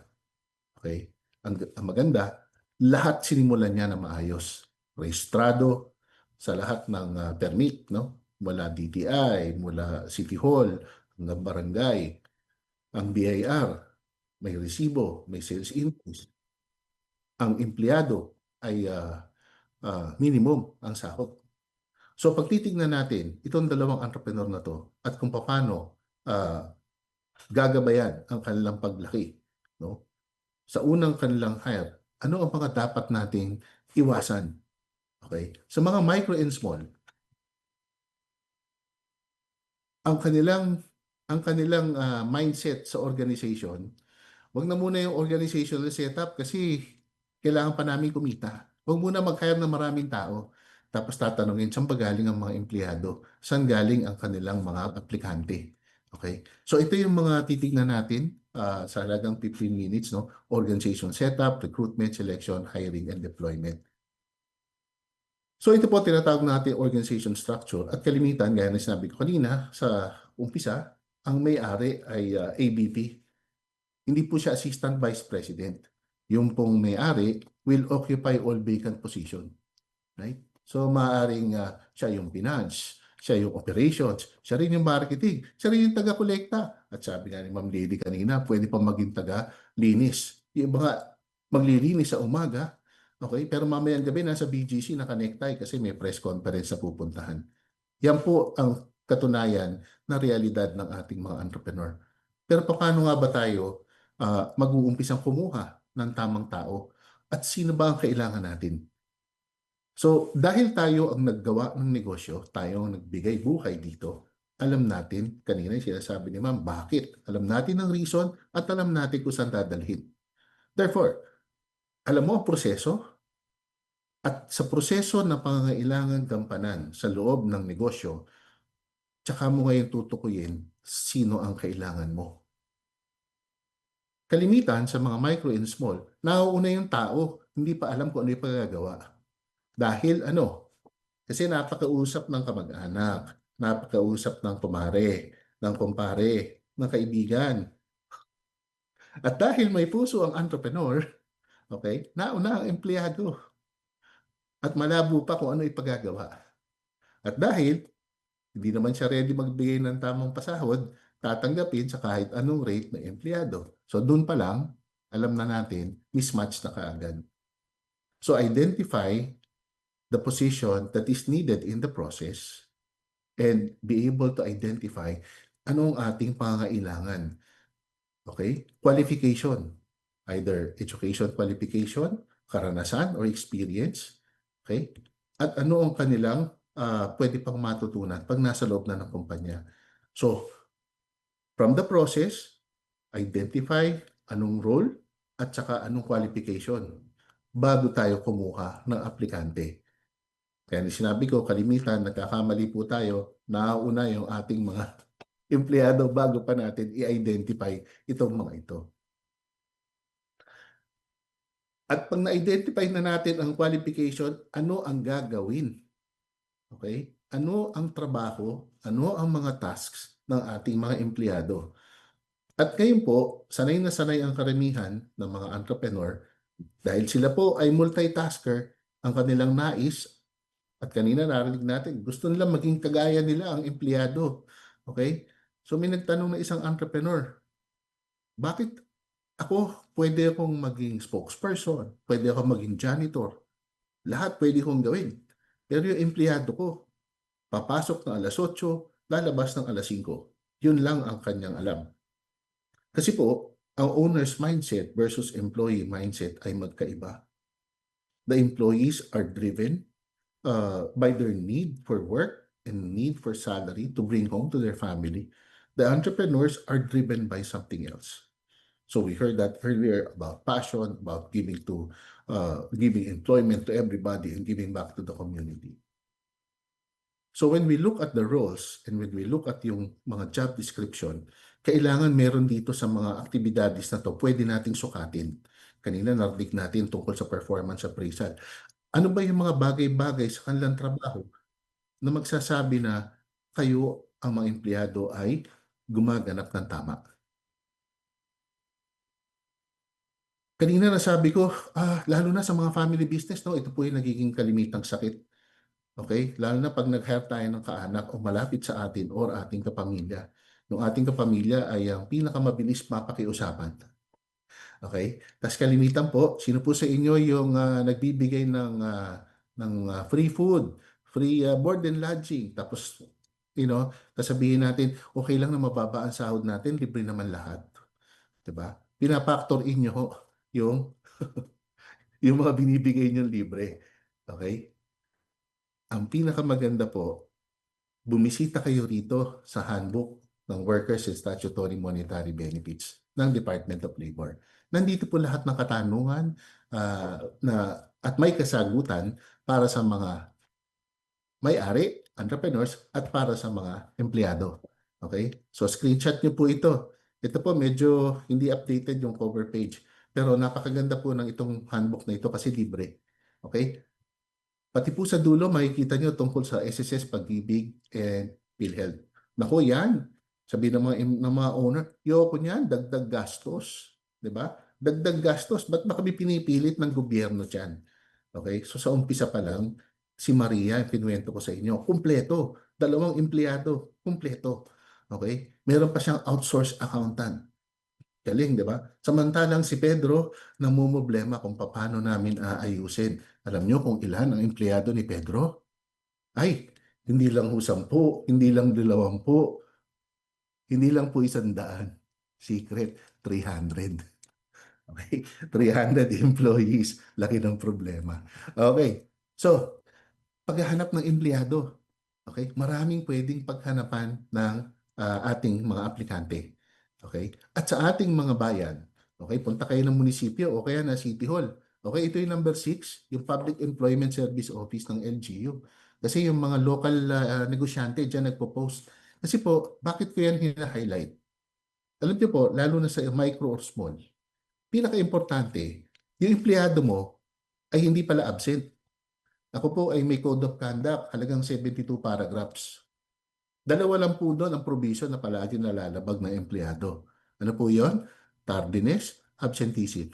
okay, ang maganda, lahat sinimulan niya na maayos. Rehistrado sa lahat ng permit, no? Mula DTI, mula City Hall, hanggang barangay, ang BIR, may resibo, may sales invoice. Ang empleyado ay minimum ang sahod. So pag titignan natin itong 2 entrepreneur na to at kung paano gagabayan ang kanilang paglaki, no? Sa unang kanilang hire, ano ang mga dapat nating iwasan? Okay? Sa mga micro and small, ang kanilang mindset sa organization, wag na muna yung organizational setup kasi kailangan pa namin kumita. Huwag muna mag-hire ng maraming tao. Tapos tatanungin, saan ba galing ang mga empleyado? Saan galing ang kanilang mga aplikante? Okay? So ito yung mga titignan natin sa halagang 15 minutes, no? Organization setup, recruitment, selection, hiring, and deployment. So ito po tinatawag natin organization structure at kalimitan, gaya na sinabi ko kanina sa umpisa, ang may-ari ay AVP. Hindi po siya Assistant Vice President. Yung pong may-ari will occupy all vacant position. Right? So maaaring siya yung finance, siya yung operations, siya rin yung marketing, siya rin yung taga-kolekta. At sabi nga ni Ma'am Lady kanina, pwede pa maging taga-linis. Yung iba nga maglilinis sa umaga, okay? Pero mamayang gabi nasa BGC naka-necktie kasi may press conference na pupuntahan. Yan po ang katunayan na realidad ng ating mga entrepreneur. Pero paano nga ba tayo mag-uumpisang kumuha ng tamang tao at sino ba ang kailangan natin? So dahil tayo ang naggawa ng negosyo, tayo ang nagbigay buhay dito, alam natin, kanina yung sinasabi ni Ma'am, bakit? Alam natin ang reason at alam natin kung saan dadalhin. Therefore, alam mo ang proseso at sa proseso na pangangailangan gampanan sa loob ng negosyo, tsaka mo ngayon tutukuyin sino ang kailangan mo. Kalimitan sa mga micro and small, nauuna yung tao, hindi pa alam kung ano yung pagagawa. Dahil kasi napakausap ng kamag-anak, napakausap ng kumare, ng kumpare, ng kaibigan. At dahil may puso ang entrepreneur, okay, nauna ang empleyado. At malabo pa kung ano ipagagawa. At dahil hindi naman siya ready magbigay ng tamang pasahod, tatanggapin sa kahit anong rate ng empleyado. So doon pa lang, alam na natin, mismatch na kaagad. So identify the position that is needed in the process and be able to identify anong ating pangangailangan. Okay? Qualification. either education qualification, karanasan or experience. Okay? At ano ang kanilang pwede pang matutunan pag nasa loob na ng kumpanya. So, from the process, identify anong role at saka anong qualification bago tayo kumuha ng aplikante. Kaya sinabi ko, kalimitan, nagkakamali po tayo, nauna yung ating mga empleyado bago pa natin i-identify itong mga ito. At pag na-identify na natin ang qualification, ano ang gagawin? Okay? Ano ang trabaho? Ano ang mga tasks ng ating mga empleyado? At ngayon po, sanay na sanay ang karamihan ng mga entrepreneur dahil sila po ay multitasker, ang kanilang nais, at kanina narinig natin, gusto nila maging kagaya nila ang empleyado. Okay? So may nagtanong na isang entrepreneur, bakit ako pwede akong maging spokesperson, pwede akong maging janitor, lahat pwede kong gawin. Pero yung empleyado ko, papasok ng alas 8, lalabas ng alas 5. Yun lang ang kanyang alam. Kasi po, ang owner's mindset versus employee mindset ay magkaiba. The employees are driven by their need for work and need for salary to bring home to their family. The entrepreneurs are driven by something else. So we heard that earlier about passion, about giving employment to everybody and giving back to the community. So when we look at the roles and when we look at yung mga job description, kailangan meron dito sa mga aktibidades na to, pwede nating sukatin. Kanina narinig natin tungkol sa performance appraisal. Ano ba yung mga bagay-bagay sa kanilang trabaho na magsasabi na kayo, ang mga empleyado, ay gumaganap ng tama? Kanina nasabi ko, lalo na sa mga family business, no, ito po yung nagiging kalimitang sakit. Okay? Lalo na pag nag-hire tayo ng kaanak o malapit sa atin or ating kapamilya. Yung ating kapamilya ay ang pinakamabilis mapakiusapan. Okay? Tapos kalimitan po, sino po sa inyo yung nagbibigay ng free food, free board and lodging, tapos sasabihin natin, okay lang na mababa ang sahod natin, libre naman lahat. Diba? Pinapactor in nyo yung yung mga binibigay nyo libre. Okay? Ang pinakamaganda po, bumisita kayo rito sa handbook ng Workers and Statutory Monetary Benefits ng Department of Labor. Nandito po lahat ng katanungan at may kasagutan para sa mga may-ari, entrepreneurs, at para sa mga empleyado. Okay? So screenshot nyo po ito. Ito po medyo hindi updated yung cover page. Pero napakaganda po ng itong handbook na ito kasi libre. Okay? Pati po sa dulo, makikita nyo tungkol sa SSS, Pag-ibig, and PhilHealth. Naku, yan. Sabi ng mga owner, yoko niyan, dagdag gastos. Diba? Dagdag gastos. Ba't ba kami pinipilit ng gobyerno dyan? Okay? So sa umpisa pa lang, si Maria, kinuwento ko sa inyo, kumpleto. 2 empleyado, kumpleto. Okay? Meron pa siyang outsource accountant. Galing, di ba? Samantalang si Pedro namumblema kung paano namin aayusin. Alam nyo kung ilan ang empleyado ni Pedro? Ay, hindi lang 10, hindi lang 20, hindi lang po 100. Secret, 300. Okay? 300 employees. Laki ng problema. Okay. So, paghahanap ng empleyado. Okay? Maraming pwedeng paghanapan ng ating mga aplikante. Okay? At sa ating mga bayan, okay, punta kayo ng munisipyo o kaya na City Hall. Okay, ito yung number 6, yung Public Employment Service Office ng LGU. Kasi yung mga local negosyante dyan nagpo-post. Kasi po, bakit ko yan hina-highlight? Alam niyo po, lalo na sa micro or small, pinaka-importante, yung empleyado mo ay hindi pala absent. Ako po ay may code of conduct, halagang 72 paragraphs. 2 lang po doon ang provision na palagi nalalabag ng empleyado. Ano po yon? Tardiness, absenteeism.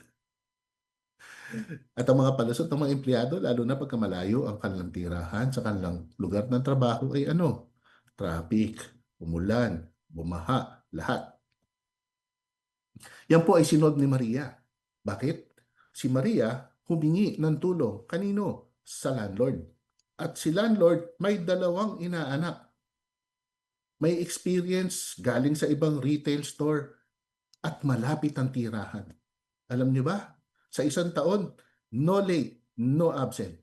At ang mga palusot ng mga empleyado, lalo na pagka malayo ang kanilang tirahan sa kanilang lugar ng trabaho ay traffic, umulan, bumaha, lahat. Yan po ay sinod ni Maria. Bakit? Si Maria humingi ng tulong. Kanino? Sa landlord. At si landlord may 2 inaanak. May experience galing sa ibang retail store at malapit ang tirahan. Alam niyo ba? Sa isang taon, no late, no absent.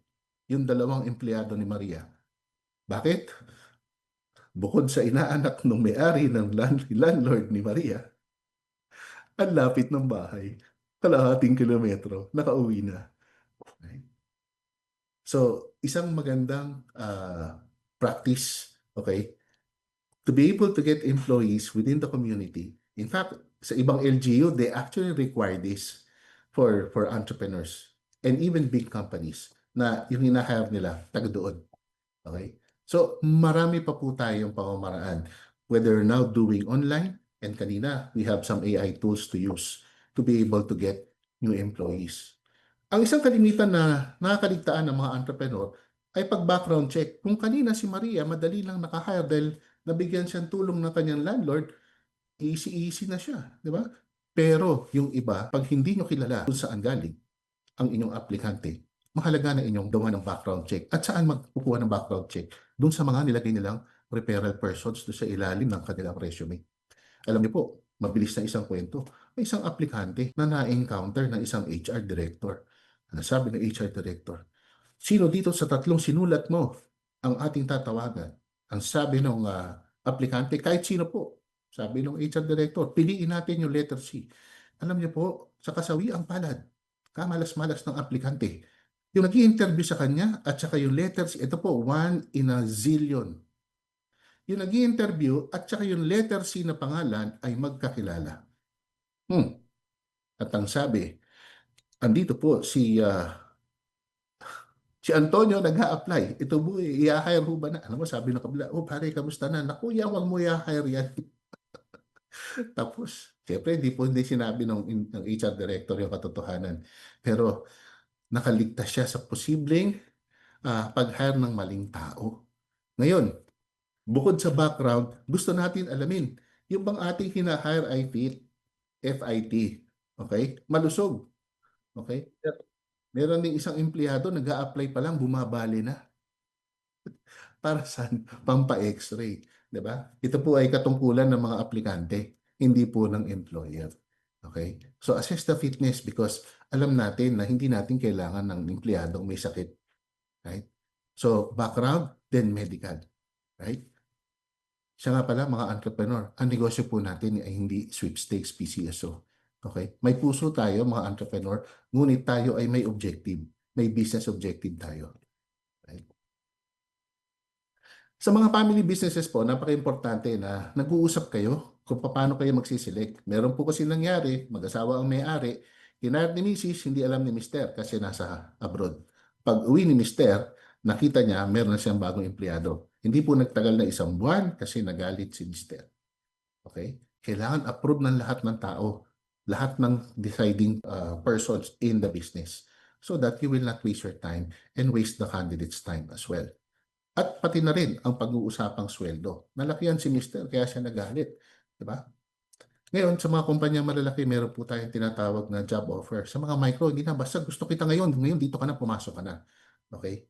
Yung dalawang empleyado ni Maria. Bakit? Bukod sa inaanak ng may-ari ng landlord ni Maria, ang lapit ng bahay. Kalahating kilometro, nakauwi na. Okay? So, isang magandang practice, okay, to be able to get employees within the community. In fact, sa ibang LGU, they actually require this for entrepreneurs and even big companies na yung hina-hire nila taga doon. Okay? So, marami pa po tayong pamamaraan. Whether now doing online, and kanina, we have some AI tools to use to be able to get new employees. Ang isang kalimitan na nakakaligtaan ng mga entrepreneur ay pag-background check. Kung kanina si Maria, madali lang nakahire dahil nabigyan siyang tulong ng kanyang landlord, easy-easy na siya. Di ba? Pero yung iba, pag hindi nyo kilala kung saan galing ang inyong aplikante, mahalaga na inyong gawa ng background check. At saan magkukuha ng background check? Doon sa mga nilagay nilang referral persons doon sa ilalim ng kanilang resume. Alam niyo po, mabilis na isang kwento. May isang aplikante na na-encounter ng isang HR director. Ano sabi ng HR director? Sino dito sa tatlong sinulat mo ang ating tatawagan? Ang sabi ng aplikante, kahit sino po. Sabi ng HR director, piliin natin yung letter C. Alam niyo po, sa kasawiang palad, kamalas-malas ng aplikante. Yung nag-i-interview sa kanya at saka yung letter C, ito po, 1 in a zillion. Yung nag-i-interview at saka yung letter C na pangalan ay magkakilala. At ang sabi, andito po si Antonio nag-a-apply. Ito po, i-hire ho ba na? Alam mo, sabi ng kabila, oh pare, kamusta na? Naku, wag mo i-hire yan. Tapos, siyempre, hindi sinabi ng HR director yung katotohanan. Pero, nakaligtas siya sa posibleng pag-hire ng maling tao. Ngayon, bukod sa background, gusto natin alamin, yung bang ating hina-hire ay FIT. Okay? Malusog. Okay? Meron ding isang empleyado, nag-a-apply pa lang, bumabali na. Para saan? Pampa-x-ray. Diba? Ito po ay katungkulan ng mga aplikante, hindi po ng employer. Okay? So assess the fitness because alam natin na hindi natin kailangan ng empleyadong may sakit. Right? So background, then medical. Right? Siya nga pala, mga entrepreneur, ang negosyo po natin ay hindi sweepstakes PCSO. Okay? May puso tayo, mga entrepreneur, ngunit tayo ay may objective. May business objective tayo. Right? Sa mga family businesses po, napaka-importante na nag-uusap kayo kung paano kayo magsiselect. Meron po kasi nangyari, mag-asawa ang may-ari, hinayad ni Mrs., hindi alam ni Mr. kasi nasa abroad. Pag uwi ni Mr., nakita niya meron na siyang bagong empleyado. Hindi po nagtagal na 1 buwan kasi nagalit si Mr. Okay? Kailangan approve ng lahat ng tao, lahat ng deciding persons in the business so that you will not waste your time and waste the candidate's time as well. At pati na rin ang pag-uusapang sweldo. Nalakihan si Mr. kaya siya nagalit. Diba? Ngayon, sa mga kumpanya malalaki, meron po tayong tinatawag na job offer. Sa mga micro, hindi na, basta gusto kita ngayon dito ka na, pumasok ka na. Okay?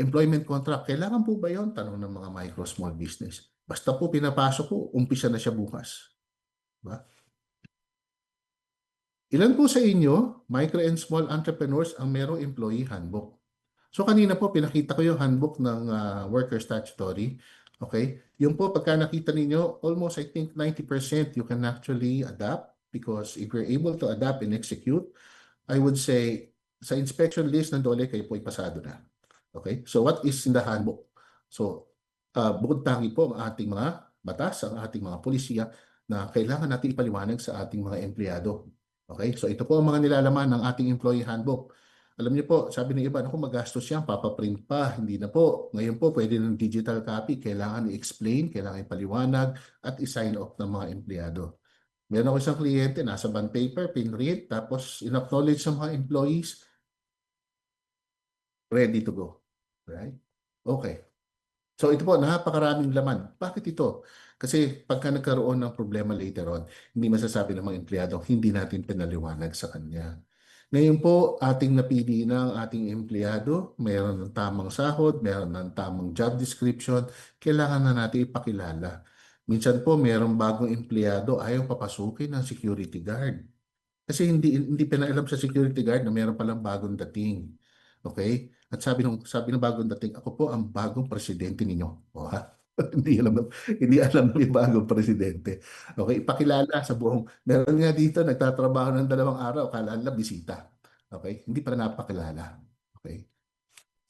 Employment contract, kailangan po ba yun? Tanong ng mga micro small business. Basta po pinapasok ko, umpisa na siya bukas. Diba? Ilan po sa inyo, micro and small entrepreneurs, ang merong employee handbook? So kanina po, pinakita ko yung handbook ng worker statutory. Okay? Yung po, pagka nakita ninyo, almost I think 90% you can actually adapt because if you're able to adapt and execute, I would say, sa inspection list ng DOLE, kayo po ay pasado na. Okay? So what is in the handbook? So, bukod tangi po ang ating mga batas, ang ating mga polisiya na kailangan natin ipaliwanag sa ating mga empleyado. Okay? So ito po ang mga nilalaman ng ating employee handbook. Alam niyo po, sabi ng iba, naku, magastos yan, papaprint pa. Hindi na po. Ngayon po, pwede ng digital copy. Kailangan i-explain, kailangan ipaliwanag, at i-sign off ng mga empleyado. Meron ako isang kliyente, nasa bond paper, pinread, tapos in-acknowledge ng mga employees, ready to go. Right? Okay. So ito po, napakaraming laman. Bakit ito? Kasi pagka nagkaroon ng problema later on, hindi masasabi ng mga empleyado, hindi natin pinaliwanag sa kanya. Ngayon po, ating napili ng ating empleyado, mayroon ng tamang sahod, mayroon ng tamang job description, kailangan na natin ipakilala. Minsan po, mayroong bagong empleyado, ayaw papasukin ng security guard. Kasi hindi pinaalam sa security guard na meron palang bagong dating. Okay? At sabi ng bagong dating, ako po ang bagong presidente ninyo. O ha? Hindi alam ng bagong presidente. Okay, ipakilala sa buong. Meron nga dito nagtatrabaho ng 2 araw, kala nila bisita. Okay? Hindi pala napakilala. Okay?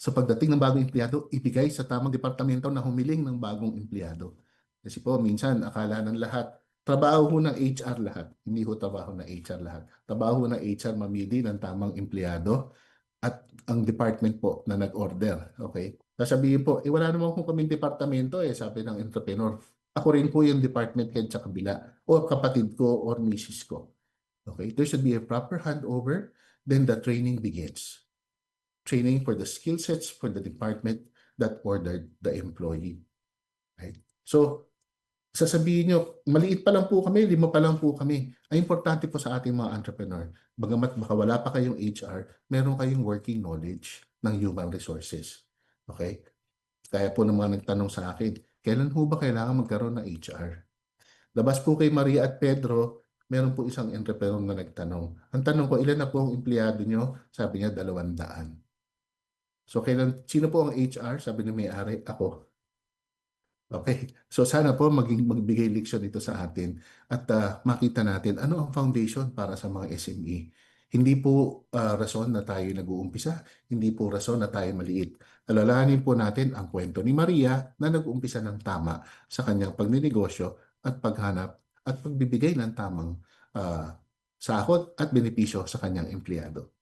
So pagdating ng bagong empleyado, ibigay sa tamang departamento na humiling ng bagong empleyado. Kasi po minsan akala ng lahat, trabaho ho ng HR lahat. Hindi ho trabaho ng HR lahat. Trabaho ng HR mamili ng tamang empleyado at ang department po na nag-order. Okay? Sasabihin po, wala naman kung kaming departamento sabi ng entrepreneur. Ako rin po yung department head sa kabila o kapatid ko or misis ko. Okay? There should be a proper handover, then the training begins. Training for the skill sets for the department that ordered the employee. Right? So, sasabihin nyo, maliit pa lang po kami, 5 pa lang po kami. Ang importante po sa ating mga entrepreneur, bagamat baka wala pa kayong HR, meron kayong working knowledge ng human resources. Okay? Kaya po ng mga nagtanong sa akin, kailan ho ba kailangan magkaroon ng HR? Labas po kay Maria at Pedro, meron po isang entrepreneur na nagtanong. Ang tanong ko, ilan na po ang empleyado nyo? Sabi niya, 200. So, sino po ang HR? Sabi ni may-ari, ako. Okay. So, sana po magbigay leksyon ito sa atin at makita natin ano ang foundation para sa mga SME. Hindi po rason na tayo nag-uumpisa. Hindi po rason na tayo maliit. Alalahanin po natin ang kwento ni Maria na nag-uumpisa ng tama sa kanyang pagninegosyo at paghanap at pagbibigay ng tamang sahod at benepisyo sa kanyang empleyado.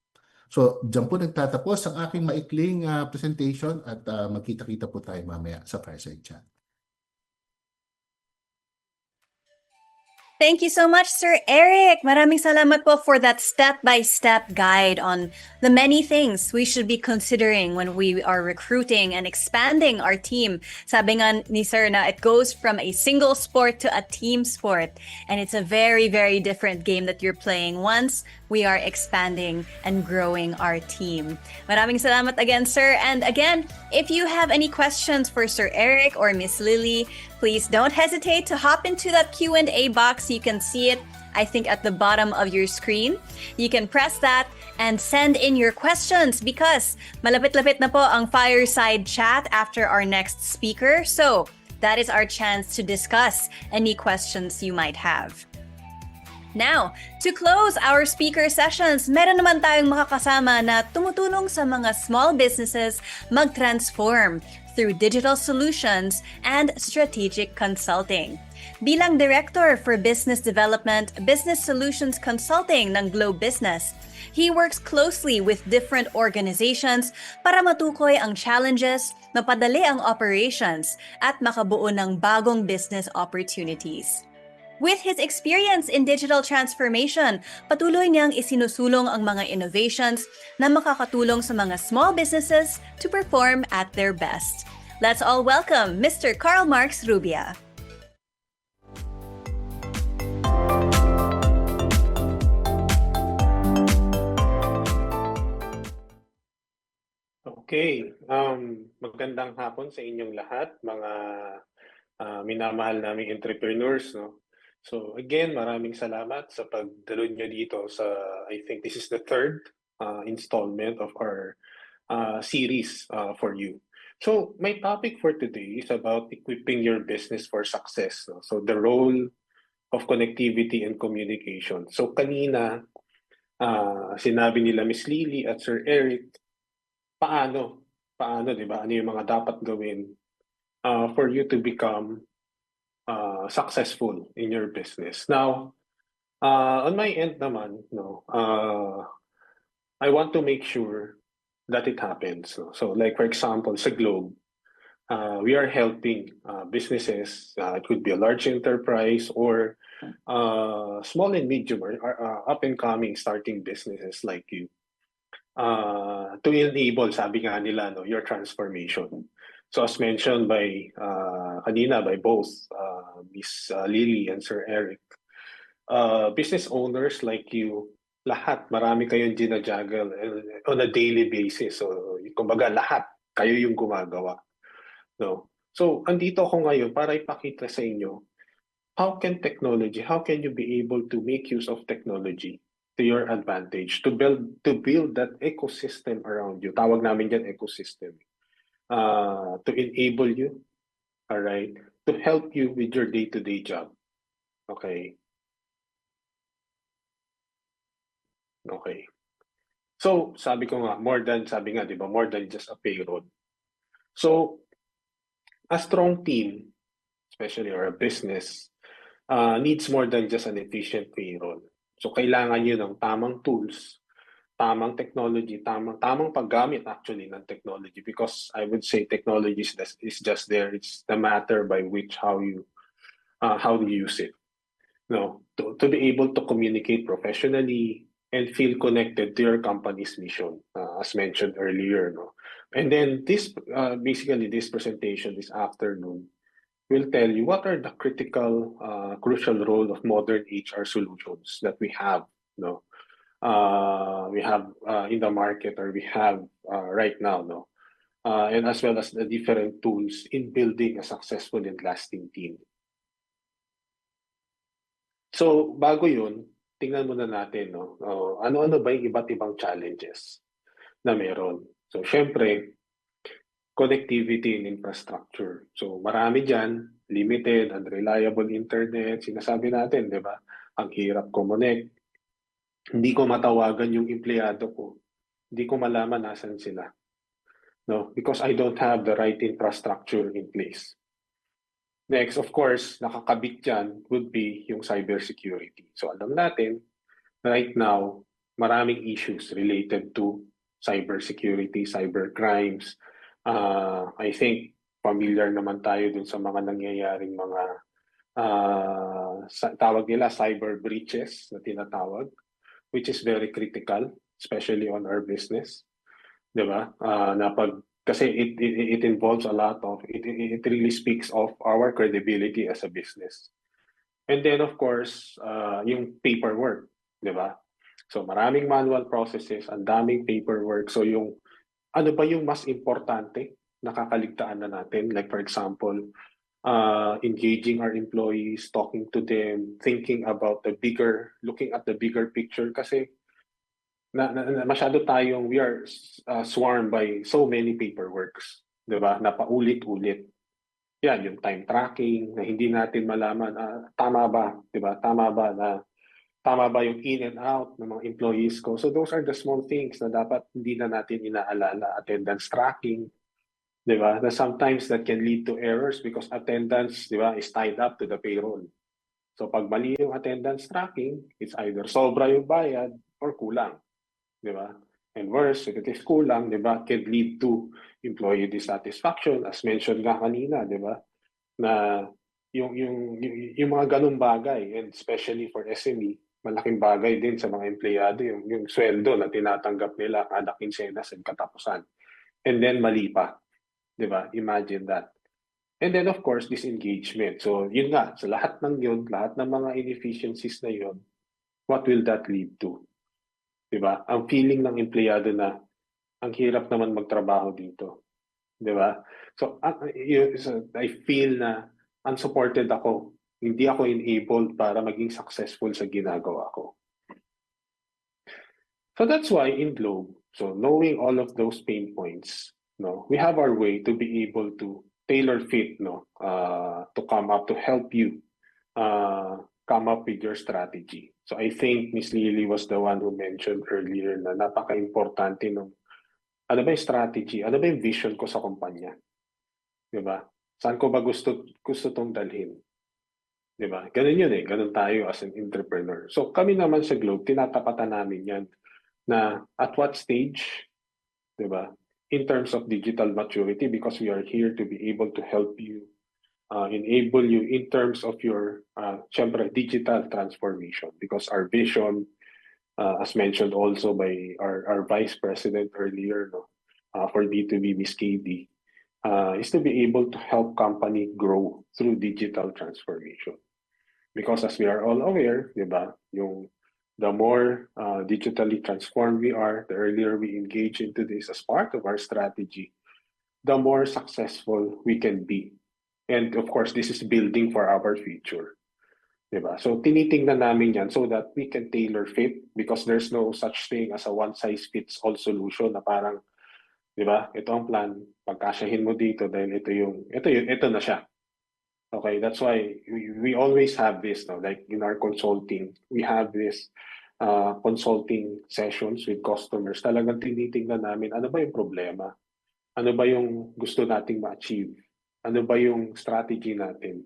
So, diyan po nagtatapos ang aking maikling presentation at magkita-kita po tayo mamaya sa Fireside Chat. Thank you so much, Sir Eric. Maraming salamat po for that step-by-step guide on the many things we should be considering when we are recruiting and expanding our team. Sabi nga ni Sir na it goes from a single sport to a team sport. And it's a very, very different game that you're playing once we are expanding and growing our team. Maraming salamat again, Sir. And again, if you have any questions for Sir Eric or Miss Lily, please don't hesitate to hop into that Q&A box. You can see it, I think, at the bottom of your screen. You can press that and send in your questions because malapit-lapit na po ang fireside chat after our next speaker. So that is our chance to discuss any questions you might have. Now, to close our speaker sessions, meron naman tayong makakasama na tumutulong sa mga small businesses mag-transform through digital solutions and strategic consulting. Bilang Director for Business Development, Business Solutions Consulting ng Globe Business, he works closely with different organizations para matukoy ang challenges, mapadali ang operations, at makabuo ng bagong business opportunities. With his experience in digital transformation, patuloy niyang isinusulong ang mga innovations na makakatulong sa mga small businesses to perform at their best. Let's all welcome Mr. Karl Marx Rubia. Okay, magandang hapon sa inyong lahat, mga minamahal naming entrepreneurs, no? So again, maraming salamat sa pagdalo niyo dito sa, I think this is the third installment of our series for you. So my topic for today is about equipping your business for success, no? So the role of connectivity and communication. So kanina, sinabi nila Miss Lily at Sir Eric, paano, di ba? Ano yung mga dapat gawin for you to become successful in your business. Now, on my end naman, no, I want to make sure that it happens. No? So like for example, sa Globe, we are helping businesses. It could be a large enterprise or small and medium or up and coming starting businesses like you. To enable, sabi nga nila, no, your transformation. So as mentioned by kanina by both Miss Lily and Sir Eric, business owners like you, lahat, marami kayong ginajuggle on a daily basis. So kumbaga lahat, kayo yung gumagawa. No? So andito ako ngayon para ipakita sa inyo how can you be able to make use of technology to your advantage to build that ecosystem around you. Tawag namin yan ecosystem. To enable you, all right, to help you with your day-to-day job. Okay. Okay. So, sabi ko nga, sabi nga, di ba, more than just a payroll. So, a strong team, especially or a business, needs more than just an efficient payroll. So, kailangan nyo ng tamang tools, tamang technology, tamang paggamit actually ng technology, because I would say technology is just there. It's the matter by which how you use it. No, to be able to communicate professionally and feel connected to your company's mission, as mentioned earlier. No, and then this basically this presentation this afternoon will tell you what are the critical, crucial role of modern HR solutions that we have. No, we have in the market, or we have right now. No, and as well as the different tools in building a successful and lasting team. So, bago yun, tingnan muna natin, no? Ano-ano ba yung iba't ibang challenges na meron? So, syempre, connectivity and infrastructure. So, marami dyan, limited, unreliable internet, sinasabi natin, di ba? Ang hirap connect. Hindi ko matawagan yung empleyado ko. Hindi ko malaman nasan sila. No? Because I don't have the right infrastructure in place. Next, of course, nakakabit dyan would be yung cybersecurity. So alam natin, right now, maraming issues related to cybersecurity, cybercrimes. I think familiar naman tayo dun sa mga nangyayaring mga tawag nila cyber breaches na tinatawag, which is very critical, especially on our business. Diba? Kasi it involves a lot of, it really speaks of our credibility as a business. And then of course, yung paperwork, di ba? So maraming manual processes, ang daming paperwork. So yung, ano ba yung mas importante na kakaligtaan na natin? Like for example, engaging our employees, talking to them, thinking about looking at the bigger picture. Kasi masyado tayong, we are swarmed by so many paperworks, di ba? Na paulit-ulit. Yan, yung time tracking na hindi natin malaman, tama ba, di ba? Tama ba yung in and out ng mga employees ko? So those are the small things na dapat hindi na natin inaalala. Attendance tracking, di ba? Na sometimes that can lead to errors because attendance, di ba, is tied up to the payroll. So pag mali yung attendance tracking, it's either sobra yung bayad or kulang. Di ba? And worse, if it is kulang, di ba, can lead to employee dissatisfaction, as mentioned nga kanina, di ba? Na yung mga ganung bagay, and especially for SME, malaking bagay din sa mga empleyado yung sweldo na tinatanggap nila kada kinsenas at katapusan. And then mali pa. Di ba? Imagine that. And then of course, disengagement. So yun nga, sa lahat ng yun, lahat ng mga inefficiencies na yun, what will that lead to? Diba? Ang feeling ng empleyado na ang hirap naman magtrabaho dito. Diba? So I feel na unsupported ako. Hindi ako enabled para maging successful sa ginagawa ko. So that's why in Globe, so knowing all of those pain points, no, we have our way to be able to tailor fit, no, to come up to help you come up with your strategy. So I think Ms. Lily was the one who mentioned earlier na napaka-importante ng ano ba yung strategy, ano ba yung vision ko sa kumpanya. Diba? Saan ko ba gusto tong dalhin? Diba? Ganun yun eh. Ganun tayo as an entrepreneur. So kami naman sa Globe, tinatapatan namin yan na at what stage, diba? In terms of digital maturity, because we are here to be able to help you, enable you in terms of your syempre, digital transformation, because our vision, as mentioned also by our Vice President earlier, no, for B2B, Ms. KD, is to be able to help company grow through digital transformation. Because as we are all aware, diba, the more digitally transformed we are, the earlier we engage into this as part of our strategy, the more successful we can be. And of course, this is building for our future. Diba? So tinitingnan namin yan so that we can tailor fit because there's no such thing as a one size fits all solution na parang, diba? Ito ang plan, pagkasyahin mo dito dahil ito na siya. Okay, that's why we always have this, no? Like in our consulting, we have this consulting sessions with customers. Talagang tinitingnan namin ano ba yung problema? Ano ba yung gusto nating ma-achieve? Ano ba yung strategy natin?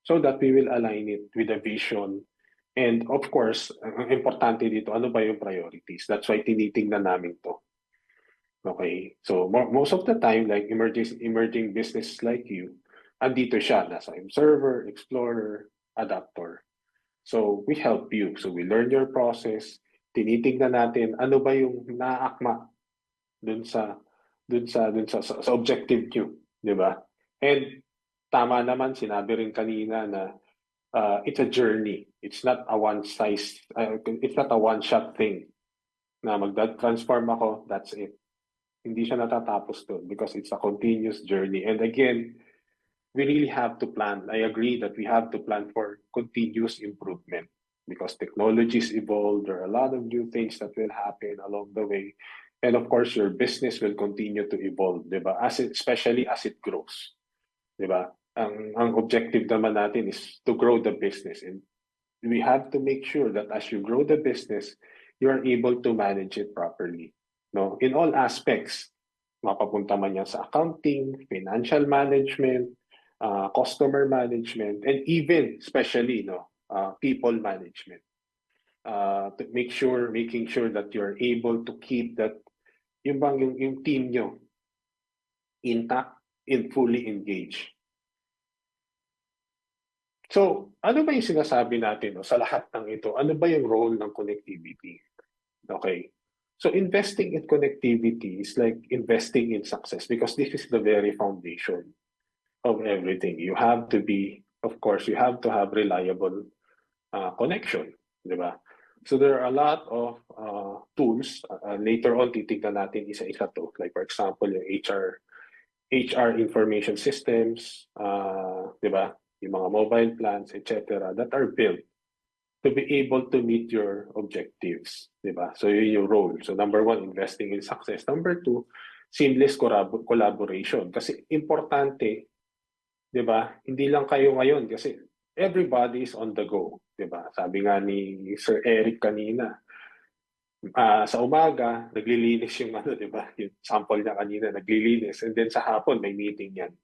So that we will align it with the vision. And of course, ang importante dito, ano ba yung priorities? That's why tinitingnan namin to. Okay, so most of the time, like emerging businesses like you, andito siya, nasa observer, explorer, adapter. So we help you. So we learn your process, tinitingnan natin ano ba yung naakma dun sa objective nyo, di ba? And tama naman, sinabi rin kanina na it's a journey. It's not a it's not a one-shot thing. Na transform ako, that's it. Hindi siya natatapos doon because it's a continuous journey. And again, we really have to plan. I agree that we have to plan for continuous improvement because technologies evolve. There are a lot of new things that will happen along the way. And of course, your business will continue to evolve, di ba? Especially as it grows, di ba? Ang objective naman natin is to grow the business. And we have to make sure that as you grow the business, you are able to manage it properly. No? In all aspects, mapapunta man yan sa accounting, financial management, customer management, and even especially people management. To making sure that you're able to keep that yung team nyo intact and fully engaged. So, ano ba yung sinasabi natin sa lahat ng ito? Ano ba yung role ng connectivity? Okay. So, investing in connectivity is like investing in success because this is the very foundation of everything. You have to have reliable connection, di ba? So there are a lot of tools. Later on, titignan natin isa-isa to. Like for example, yung HR information systems, di ba? Yung mga mobile plans, etc. that are built to be able to meet your objectives, di ba? So yun yung role. So number one, investing in success. Number two, seamless collaboration. Kasi importante, di ba? Hindi lang kayo ngayon kasi everybody is on the go, di ba? Sabi nga ni Sir Eric kanina, sa umaga, naglilinis yung di ba? Yung sample niya kanina, naglilinis. And then sa hapon, may meeting yan.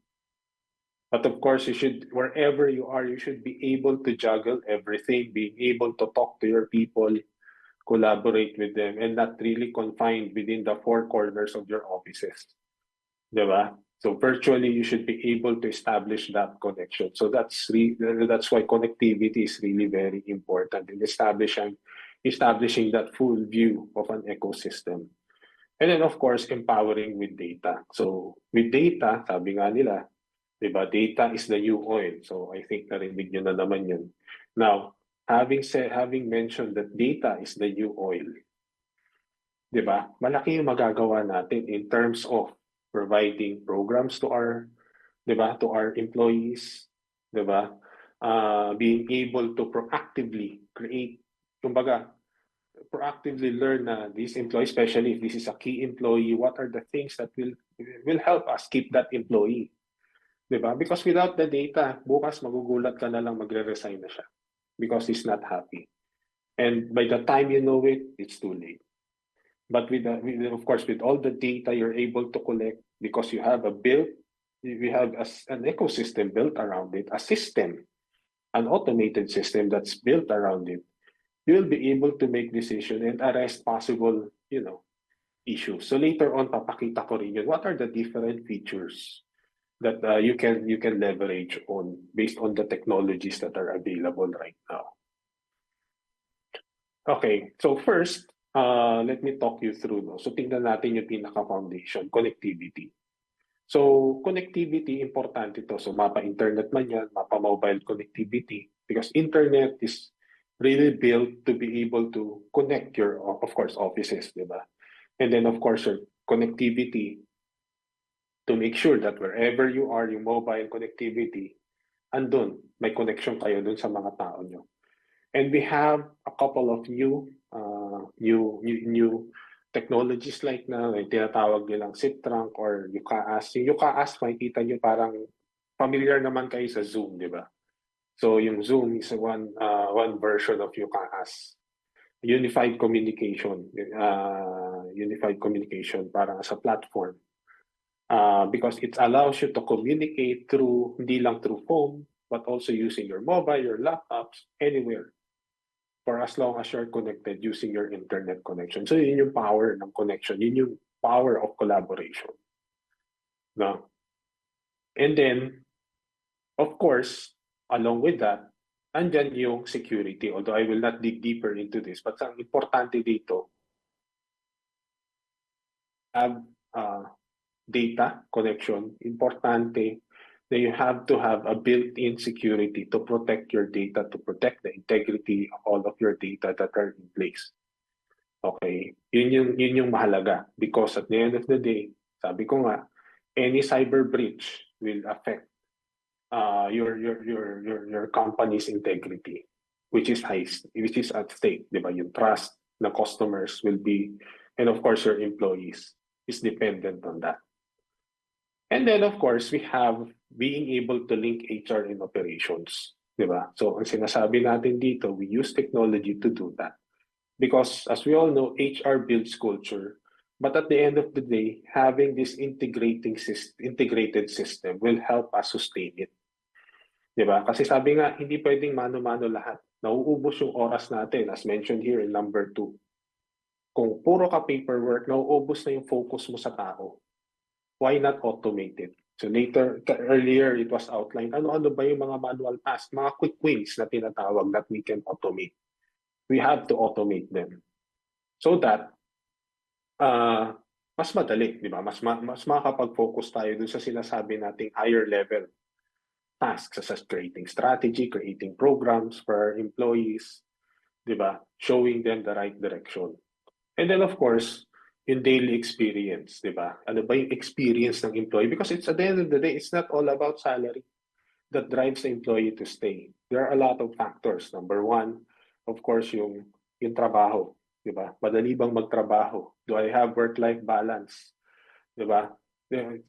But of course, wherever you are, you should be able to juggle everything, being able to talk to your people, collaborate with them, and not really confined within the four corners of your offices. Di ba? So virtually, you should be able to establish that connection. So that's why connectivity is really very important in establishing that full view of an ecosystem. And then of course, empowering with data. So with data, sabi nga nila, diba, data is the new oil. So I think narinig nyo na naman yun. Now, having mentioned that data is the new oil, diba, malaki yung magagawa natin in terms of providing programs to our employees, diba? Being able to proactively learn na these employees, especially if this is a key employee, what are the things that will help us keep that employee, diba? Because without the data, bukas magugulat ka na lang magre-resign na siya because he's not happy. And by the time you know it, it's too late. But of course, with all the data you're able to collect, because we have an ecosystem built around it, a system, an automated system that's built around it, you will be able to make decisions and arrest possible, issues. So later on, papakita ko rin yun. What are the different features that you can leverage on based on the technologies that are available right now? Okay, so first, let me talk you through. So tingnan natin yung pinaka-foundation, connectivity. So connectivity, importante ito. So mapa-internet man yan, mapa-mobile connectivity. Because internet is really built to be able to connect your, of course, offices, di ba? And then of course, your connectivity to make sure that wherever you are, yung mobile connectivity, andun, may connection kayo dun sa mga tao nyo. And we have a couple of new technologies like na may tinatawag nilang SIP-Trunk or UCaaS. Yung UCaaS, makikita nyo parang familiar naman kayo sa Zoom, di ba? So yung Zoom is one version of UCaaS. Unified communication para sa platform. Because it allows you to communicate through, hindi lang through phone, but also using your mobile, your laptops, anywhere. For as long as you're connected using your internet connection. So yun yung power ng connection, yun yung power of collaboration. No? And then, of course, along with that, andyan yung security. Although I will not dig deeper into this, but ang importante dito, have data connection, importante that you have to have a built-in security to protect your data, to protect the integrity of all of your data that are in place. Okay, yun yung mahalaga because at the end of the day, sabi ko nga, any cyber breach will affect your company's integrity, which is at stake, di ba? Yung trust na customers will be, and of course your employees is dependent on that. And then of course we have being able to link HR in operations, di ba? So ang sinasabi natin dito, we use technology to do that. Because as we all know, HR builds culture. But at the end of the day, having this integrated system will help us sustain it. Diba? Kasi sabi nga, hindi pwedeng mano-mano lahat. Nauubos yung oras natin, as mentioned here in number 2. Kung puro ka paperwork, nauubos na yung focus mo sa tao. Why not automate it? So earlier, it was outlined, ano-ano ba yung mga manual tasks, mga quick wins na tinatawag that we can automate. We have to automate them. So that, mas madali, di ba? Mas makakapag-focus tayo dun sa sinasabi nating higher level tasks such as creating strategy, creating programs for our employees, di ba? Showing them the right direction. And then of course, yung daily experience, di ba? Ano ba yung experience ng employee? Because it's at the end of the day, it's not all about salary that drives the employee to stay. There are a lot of factors. Number 1, of course, yung trabaho, di ba? Madali bang magtrabaho? Do I have work-life balance? Di ba?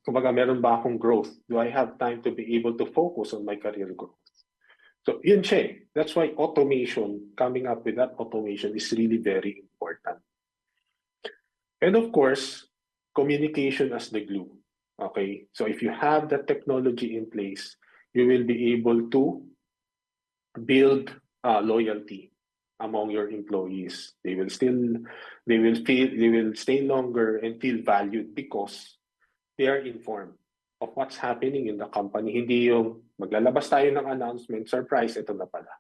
Kumbaga, meron ba akong growth? Do I have time to be able to focus on my career growth? So, yun siya. That's why automation, coming up with that automation is really very important. And of course, communication as the glue. Okay? So, if you have that technology in place, you will be able to build loyalty among your employees. They will stay longer and feel valued because they are informed of what's happening in the company. Hindi yung maglalabas tayo ng announcement, surprise, ito na pala.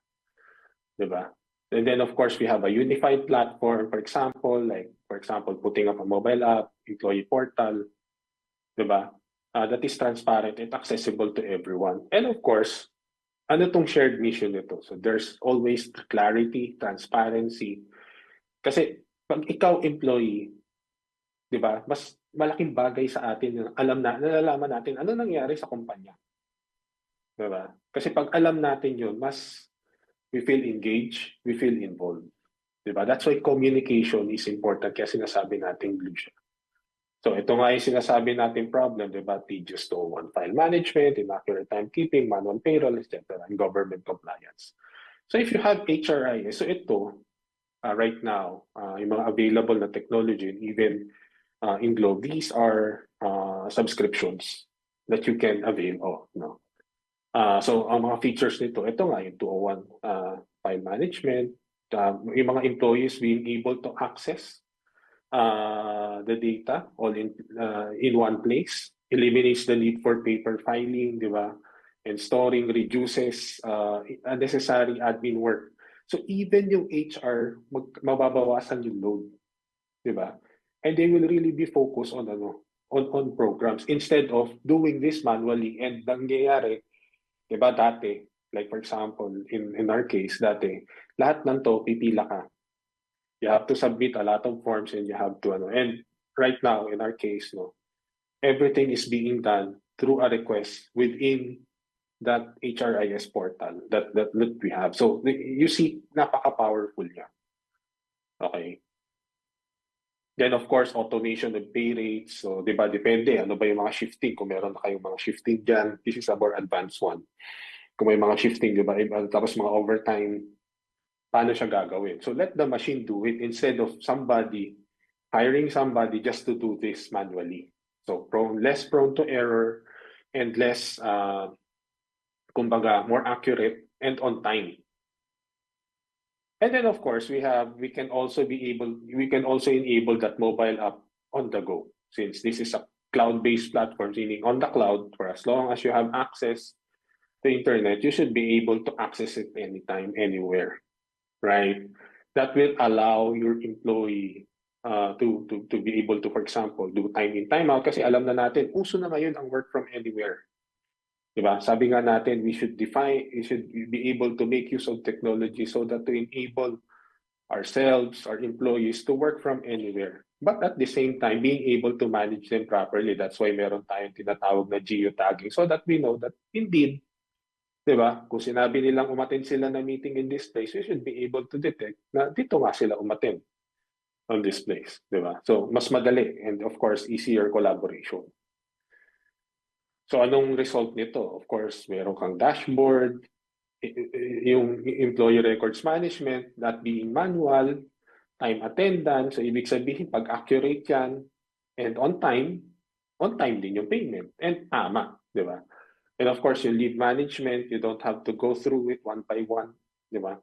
Diba? And then of course, we have a unified platform, for example, putting up a mobile app, employee portal, diba? That is transparent and accessible to everyone. And of course, ano tong shared mission nito? So there's always clarity, transparency. Kasi pag ikaw employee, di ba, mas malaking bagay sa atin na nalalaman natin ano nangyari sa kumpanya. Di ba? Kasi pag alam natin yun, mas we feel engaged, we feel involved. Di ba? That's why communication is important kaya sinasabi natin glue siya. So ito nga yung sinasabi natin problem, di ba? Tedious to one file management, inaccurate timekeeping, manual payroll, etc. and government compliance. So if you have HRIS, so ito, right now, yung mga available na technology, even in Globe, these are subscriptions that you can avail of. No? So ang mga features nito, ito nga yung 201 file management, yung mga employees being able to access the data all in one place, eliminates the need for paper filing, di ba? And storing reduces unnecessary admin work. So even yung HR, mababawasan yung load, di ba? And they will really be focused on on programs instead of doing this manually. And nangyayari, di ba, dati, like for example, in our case, dati, lahat ng to, pipila ka. You have to submit a lot of forms and you have to and right now in our case, everything is being done through a request within that HRIS portal that we have. So you see, napaka-powerful niya. Okay. Then of course, automation of pay rates. So, di ba, depende. Ano ba yung mga shifting? Kung meron na kayong mga shifting dyan, this is a more advanced one. Kung may mga shifting, di ba, tapos mga overtime, paano siya gagawin? So let the machine do it instead of hiring somebody just to do this manually. So less prone to error and less, kumbaga, more accurate and on time. And then of course, we can also enable that mobile app on the go, since this is a cloud-based platform, meaning on the cloud, for as long as you have access to internet, you should be able to access it anytime, anywhere, right? That will allow your employee to be able to, for example, do time in, time out, kasi alam na natin, uso na ngayon ang work from anywhere. Diba? Sabi nga natin, we should be able to make use of technology so that to enable ourselves, our employees to work from anywhere. But at the same time, being able to manage them properly. That's why meron tayong tinatawag na geotagging, so that we know that indeed, diba, kung sinabi nilang umattend sila na meeting in this place, we should be able to detect na dito nga sila umattend on this place. Diba? So mas madali, and of course, easier collaboration. So anong result nito? Of course, meron kang dashboard, yung employee records management, that being manual, time attendance, so ibig sabihin, pag accurate yan, and on time din yung payment, and tama, di ba? And of course, yung leave management, you don't have to go through it one by one, di ba?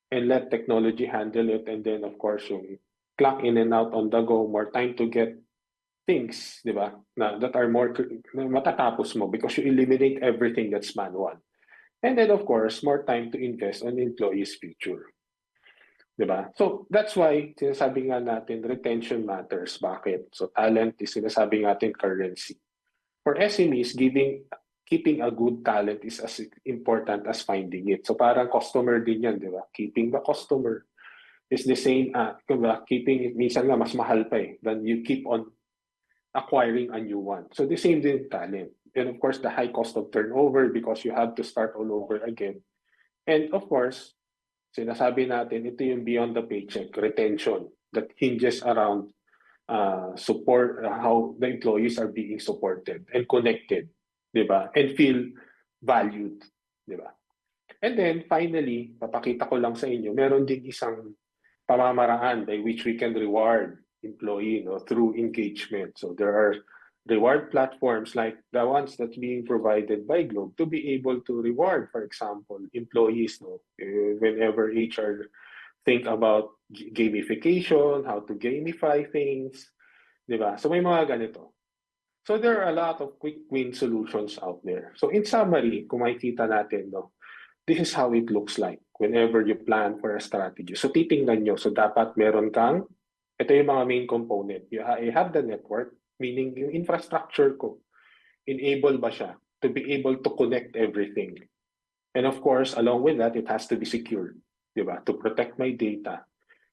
And let technology handle it, and then of course, yung clock in and out on the go, more time to get things, di ba, that are more matatapos mo because you eliminate everything that's manual. And then, of course, more time to invest on employees' future. Di ba? So, that's why sinasabi nga natin, retention matters. Bakit? So, talent is sinasabi natin currency. For SMEs, keeping a good talent is as important as finding it. So, parang customer din yan, di ba? Keeping the customer is the same, keeping it, minsan nga mas mahal pa than you keep on acquiring a new one. So the same with talent. And of course, the high cost of turnover because you have to start all over again. And of course, sinasabi natin, ito yung beyond the paycheck, retention, that hinges around support, how the employees are being supported and connected, di ba? And feel valued, di ba? And then finally, papakita ko lang sa inyo, meron din isang pamamaraan by which we can reward employee through engagement. So there are reward platforms like the ones that's being provided by Globe to be able to reward, for example, employees. Whenever HR think about gamification, how to gamify things, diba? So may mga ganito. So there are a lot of quick win solutions out there. So in summary, kung makikita natin, this is how it looks like whenever you plan for a strategy. So titingnan nyo, so dapat meron kang, ito yung mga main component. I have the network, meaning yung infrastructure ko, enable ba siya to be able to connect everything. And of course, along with that, it has to be secured, diba? To protect my data.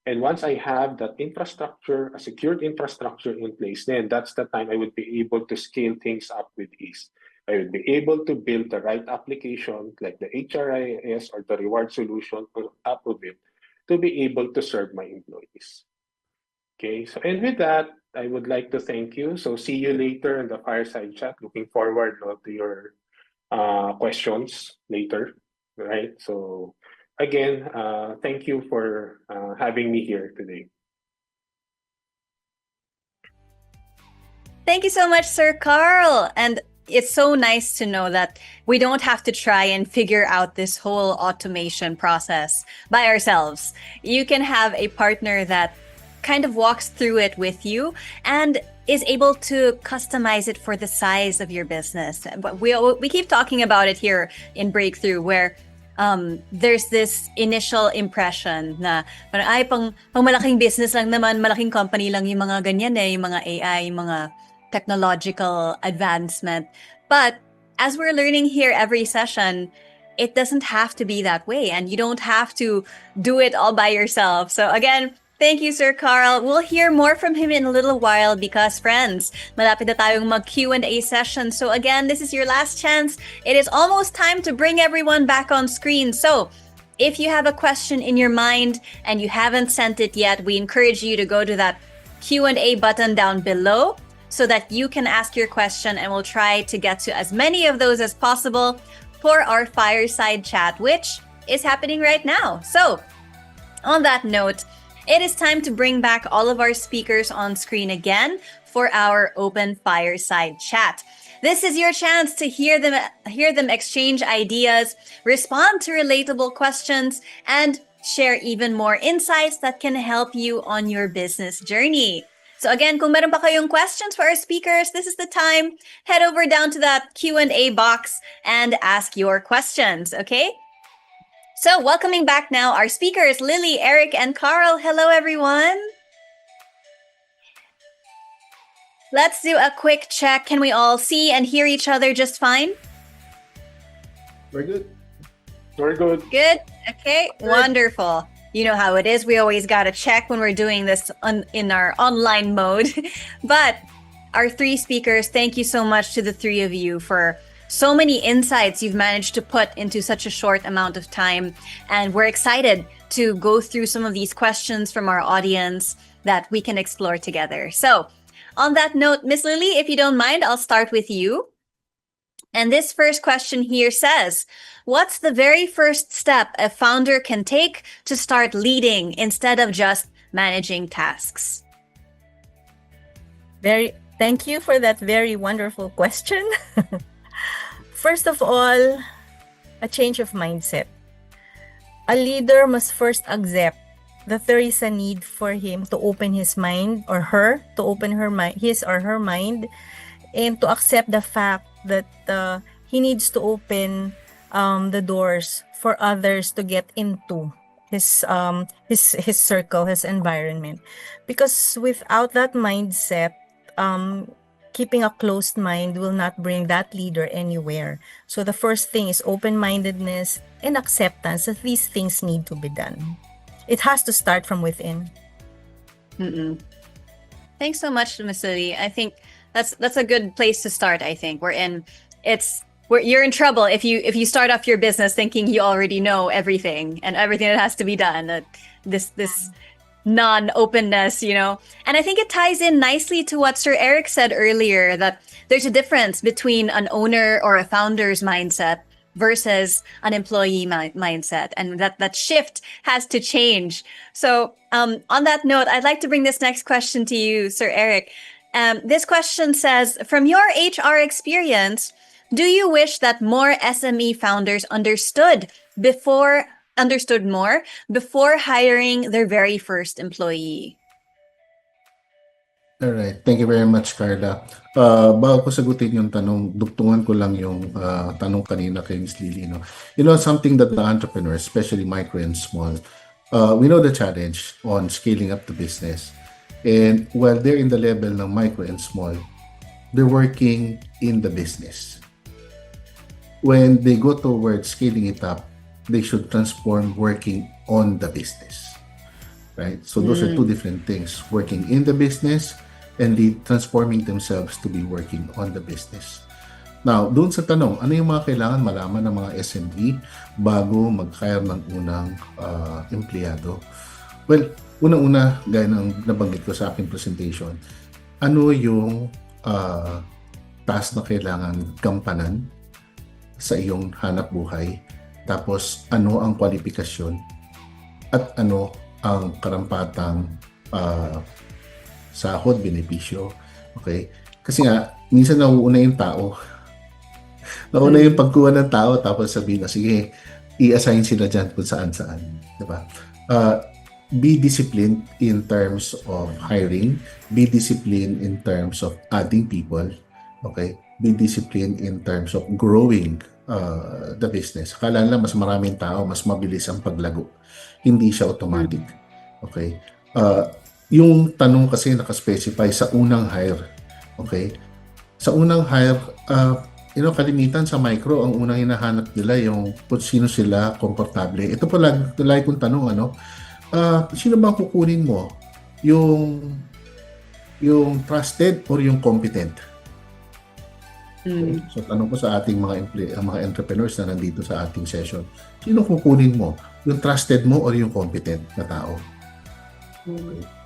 And once I have that infrastructure, a secured infrastructure in place, then that's the time I would be able to scale things up with ease. I would be able to build the right application, like the HRIS or the reward solution on top of it, to be able to serve my employees. Okay, so and with that, I would like to thank you. So see you later in the fireside chat. Looking forward to your questions later, right? So again, thank you for having me here today. Thank you so much, Sir Carl. And it's so nice to know that we don't have to try and figure out this whole automation process by ourselves. You can have a partner that kind of walks through it with you and is able to customize it for the size of your business. We keep talking about it here in Breakthrough, where there's this initial impression na parang ay pang malaking business lang naman, malaking company lang yung mga ganyan yung mga AI, yung mga technological advancement. But as we're learning here every session, it doesn't have to be that way, and you don't have to do it all by yourself. So again, Thank you, Sir Carl. We'll hear more from him in a little while because, friends, malapit na tayong mag-Q&A session. So again, this is your last chance. It is almost time to bring everyone back on screen. So if you have a question in your mind and you haven't sent it yet, we encourage you to go to that Q&A button down below so that you can ask your question, and we'll try to get to as many of those as possible for our fireside chat, which is happening right now. So on that note, it is time to bring back all of our speakers on screen again for our open fireside chat. This is your chance to hear them exchange ideas, respond to relatable questions, and share even more insights that can help you on your business journey. So again, kung meron pa kayong questions for our speakers, this is the time. Head over down to that Q&A box and ask your questions, okay? So welcoming back now our speakers, Lily, Eric, and Carl. Hello, everyone. Let's do a quick check. Can we all see and hear each other just fine? Very good. Very good. Good? Okay, wonderful. You know how it is. We always got to check when we're doing this in our online mode. But our three speakers, thank you so much to the three of you for so many insights you've managed to put into such a short amount of time. And we're excited to go through some of these questions from our audience that we can explore together. So on that note, Miss Lily, if you don't mind, I'll start with you. And this first question here says, what's the very first step a founder can take to start leading instead of just managing tasks? Thank you for that very wonderful question. First of all, a change of mindset. A leader must first accept that there is a need for him to open his mind, or her to open his or her mind, and to accept the fact that he needs to open the doors for others to get into his circle, his environment. Because without that mindset, keeping a closed mind will not bring that leader anywhere. So the first thing is open-mindedness and acceptance that these things need to be done. It has to start from within. Thanks so much, Miss Lily. I think that's a good place to start. I think you're in trouble if you start off your business thinking you already know everything and everything that has to be done. This non-openness, and I think it ties in nicely to what Sir Eric said earlier, that there's a difference between an owner or a founder's mindset versus an employee mindset, and that shift has to change. So on that note, I'd like to bring this next question to you, Sir Eric. This question says, from your HR experience, do you wish that more SME founders understood more before hiring their very first employee? All right. Thank you very much, Carla. Bago ko sagutin yung tanong, dugtungan ko lang yung tanong kanina kay Ms. Lily. Something that the entrepreneurs, especially micro and small, we know the challenge on scaling up the business. And while they're in the level ng micro and small, they're working in the business. When they go towards scaling it up, they should transform working on the business, right? So those are two different things, working in the business and transforming themselves to be working on the business. Now, doon sa tanong, ano yung mga kailangan malaman ng mga SME bago mag-hire ng unang empleyado? Well, unang-una, gaya ng nabanggit ko sa aking presentation, ano yung task na kailangan gampanan sa iyong hanap buhay? Tapos, ano ang kwalifikasyon at ano ang karampatang sahod, benepisyo. Okay? Kasi nga, minsan nauuna yung tao. Nauna yung pagkuha ng tao, tapos sabihin na, sige, i-assign sila dyan kung saan-saan. Diba? Be disciplined in terms of hiring. Be disciplined in terms of adding people. Okay? Be disciplined in terms of growing the business. Akala nila mas maraming tao, mas mabilis ang paglago. Hindi siya automatic. Okay? Yung tanong kasi nakaspecify sa unang hire. Okay? Sa unang hire, kalimitan sa micro, ang unang hinahanap nila yung kung sino sila komportable. Ito po lagi kong tanong, sino bang kukunin mo? Yung trusted or yung competent? Mm. So tanong ko sa ating mga entrepreneurs na nandito sa ating session, sino kukunin mo? Yung trusted mo or yung competent na tao?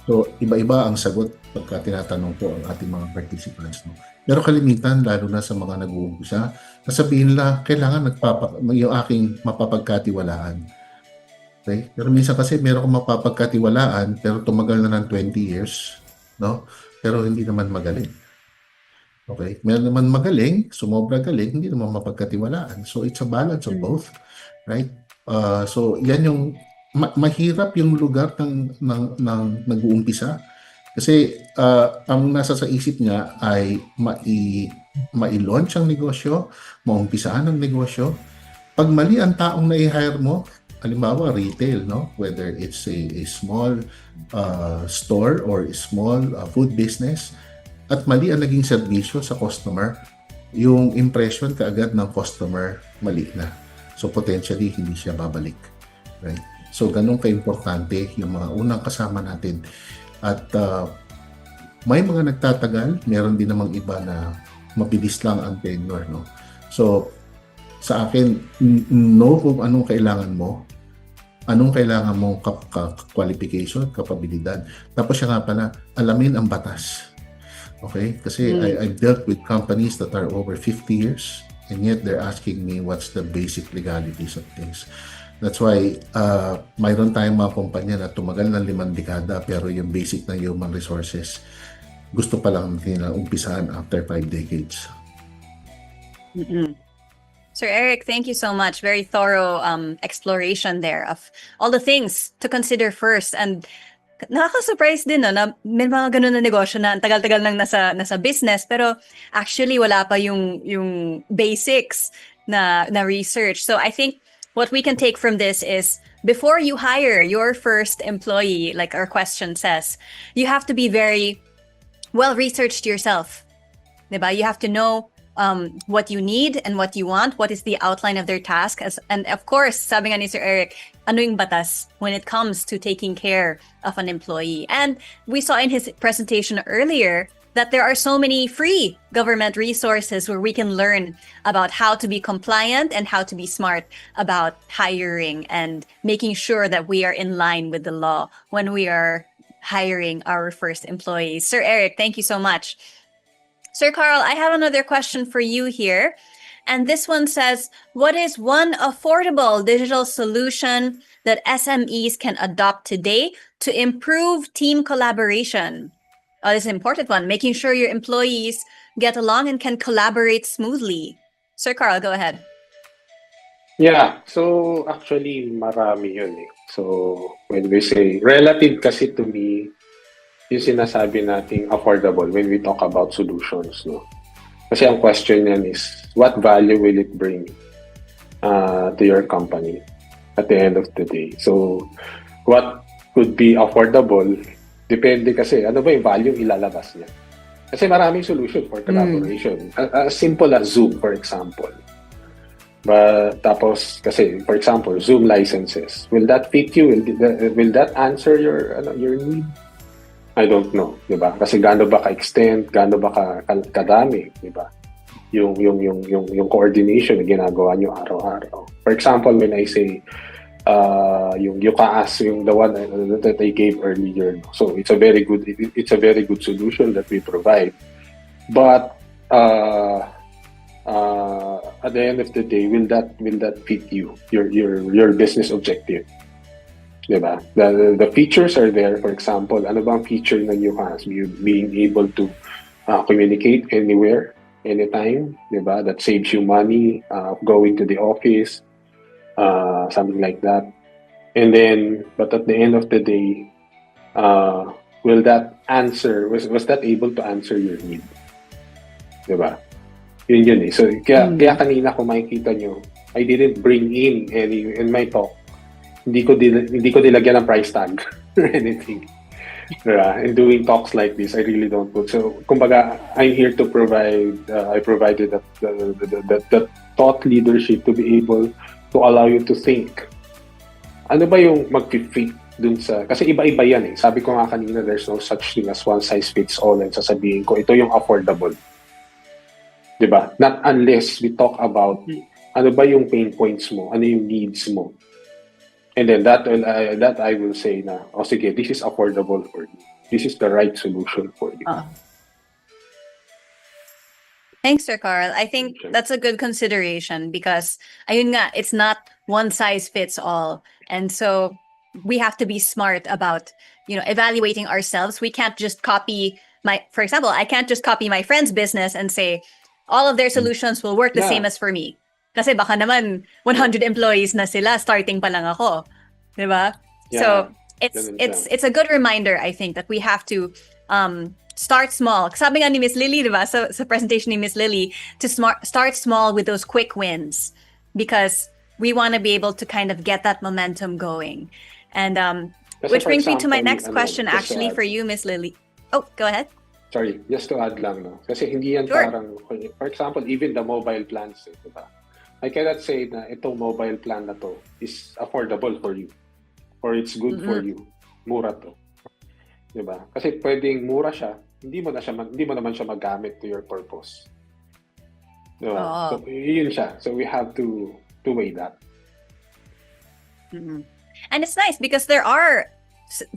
So iba-iba ang sagot pagka tinatanong ko ang ating mga participants. No? Pero kalimitan, lalo na sa mga nag-uumpisa, sasabihin nila, kailangan yung aking mapapagkatiwalaan. Okay? Pero minsan kasi meron kong mapapagkatiwalaan pero tumagal na ng 20 years, no? Pero hindi naman magaling. Okay? Meron naman magaling, sumobra galing, hindi naman mapagkatiwalaan. So it's a balance of both, right? So yan yung mahirap yung lugar ng nag-uumpisa kasi ang nasa sa isip niya ay mai-launch ang negosyo, maumpisaan ang negosyo. Pag mali ang taong na-hire mo, halimbawa retail, no? Whether it's a small store or a small food business, at mali ang naging serbisyo sa customer, yung impression kaagad ng customer mali na. So potentially hindi siya babalik. Right? So ganun ka-importante yung mga unang kasama natin. At may mga nagtatagal, meron din namang iba na mabilis lang ang tenure, no? So sa akin, know kung anong kailangan mo, anong kailangan mong qualification, kapabilidad. Tapos siya nga pala, alamin ang batas. Okay? Kasi I've dealt with companies that are over 50 years and yet they're asking me what's the basic legalities of things. That's why mayroon tayong mga kumpanya na tumagal ng 5 dekada pero yung basic na human resources gusto pa lang nila umpisahan after 5 decades. Sir Eric, thank you so much. Very thorough exploration there of all the things to consider first. And nakaka-surprise din no, na may mga ganun na negosyo na ang tagal-tagal nang nasa business pero actually wala pa yung basics na research. So I think what we can take from this is before you hire your first employee, like our question says, you have to be very well researched yourself. Diba? You have to know what you need and what you want, what is the outline of their task, and of course, sabi nga ni Sir Eric, ano yung batas when it comes to taking care of an employee. And we saw in his presentation earlier that there are so many free government resources where we can learn about how to be compliant and how to be smart about hiring and making sure that we are in line with the law when we are hiring our first employees. Sir Eric, thank you so much. Sir Carl, I have another question for you here. And this one says, what is one affordable digital solution that SMEs can adopt today to improve team collaboration? Oh, this is an important one, making sure your employees get along and can collaborate smoothly. Sir Carl, go ahead. Yeah, so actually marami yun eh. So when we say relative kasi to me, yung sinasabi nating affordable when we talk about solutions, no? Kasi ang question yan is, what value will it bring to your company at the end of the day? So, what could be affordable, depende kasi, ano ba yung value ilalabas niya? Kasi maraming solution for collaboration. As simple as Zoom, for example. But, tapos, kasi, for example, Zoom licenses. Will that fit you? Will that answer your need? I don't know, 'di ba? Kasi gaano ba ka-extend, gaano ba kadami, 'di ba? Yung coordination na ginagawa niyo araw-araw. For example, when I say yung UCAS, yung the one that I gave earlier. So it's a very good solution that we provide. But at the end of the day, will that fit you, your business objective? Diba? The features are there. For example, ano bang feature na UCAS? Being able to communicate anywhere, anytime, diba? That saves you money, going to the office, something like that. And then, but at the end of the day, will that answer, was that able to answer your need? Diba? Yun eh. So, kaya kanina kung makikita nyo, I didn't bring in any, in my talk, hindi ko nilagyan ng price tag or anything. In doing talks like this, I really don't put. So, kumbaga, I'm here to provide, I provided the thought leadership to be able to allow you to think. Ano ba yung mag-fit dun sa, kasi iba-iba yan eh. Sabi ko nga kanina, there's no such thing as one size fits all and sasabihin ko, ito yung affordable. Diba? Not unless we talk about ano ba yung pain points mo, ano yung needs mo. And then that I will say na, oh sige, this is affordable for you. This is the right solution for you. Thanks, Sir Carl. I think Okay. that's a good consideration because ayun nga, it's not one size fits all. And so we have to be smart about, evaluating ourselves. We can't just copy for example, I can't just copy my friend's business and say all of their solutions will work the Yeah. same as for me. Kasi baka naman 100 employees na sila, starting pa lang ako. 'Di ba? So, ganun it's a good reminder, I think, that we have to start small. Sabi nga ni Miss Lily, di ba, sa presentation ni Miss Lily, to start small with those quick wins because we want to be able to kind of get that momentum going. And Kasi which for brings me to my example, next question just to actually add- for you, Miss Lily. Oh, go ahead. Sorry, just to add lang, no? Kasi hindi yan Sure. parang, for example, even the mobile plans, diba? I cannot say na itong mobile plan na to is affordable for you or it's good for you. Mura to. Diba? Kasi pwedeng mura siya, hindi mo naman siya magamit to your purpose. Diba? Oo. So, yun siya. So, we have to weigh that. And it's nice because there are,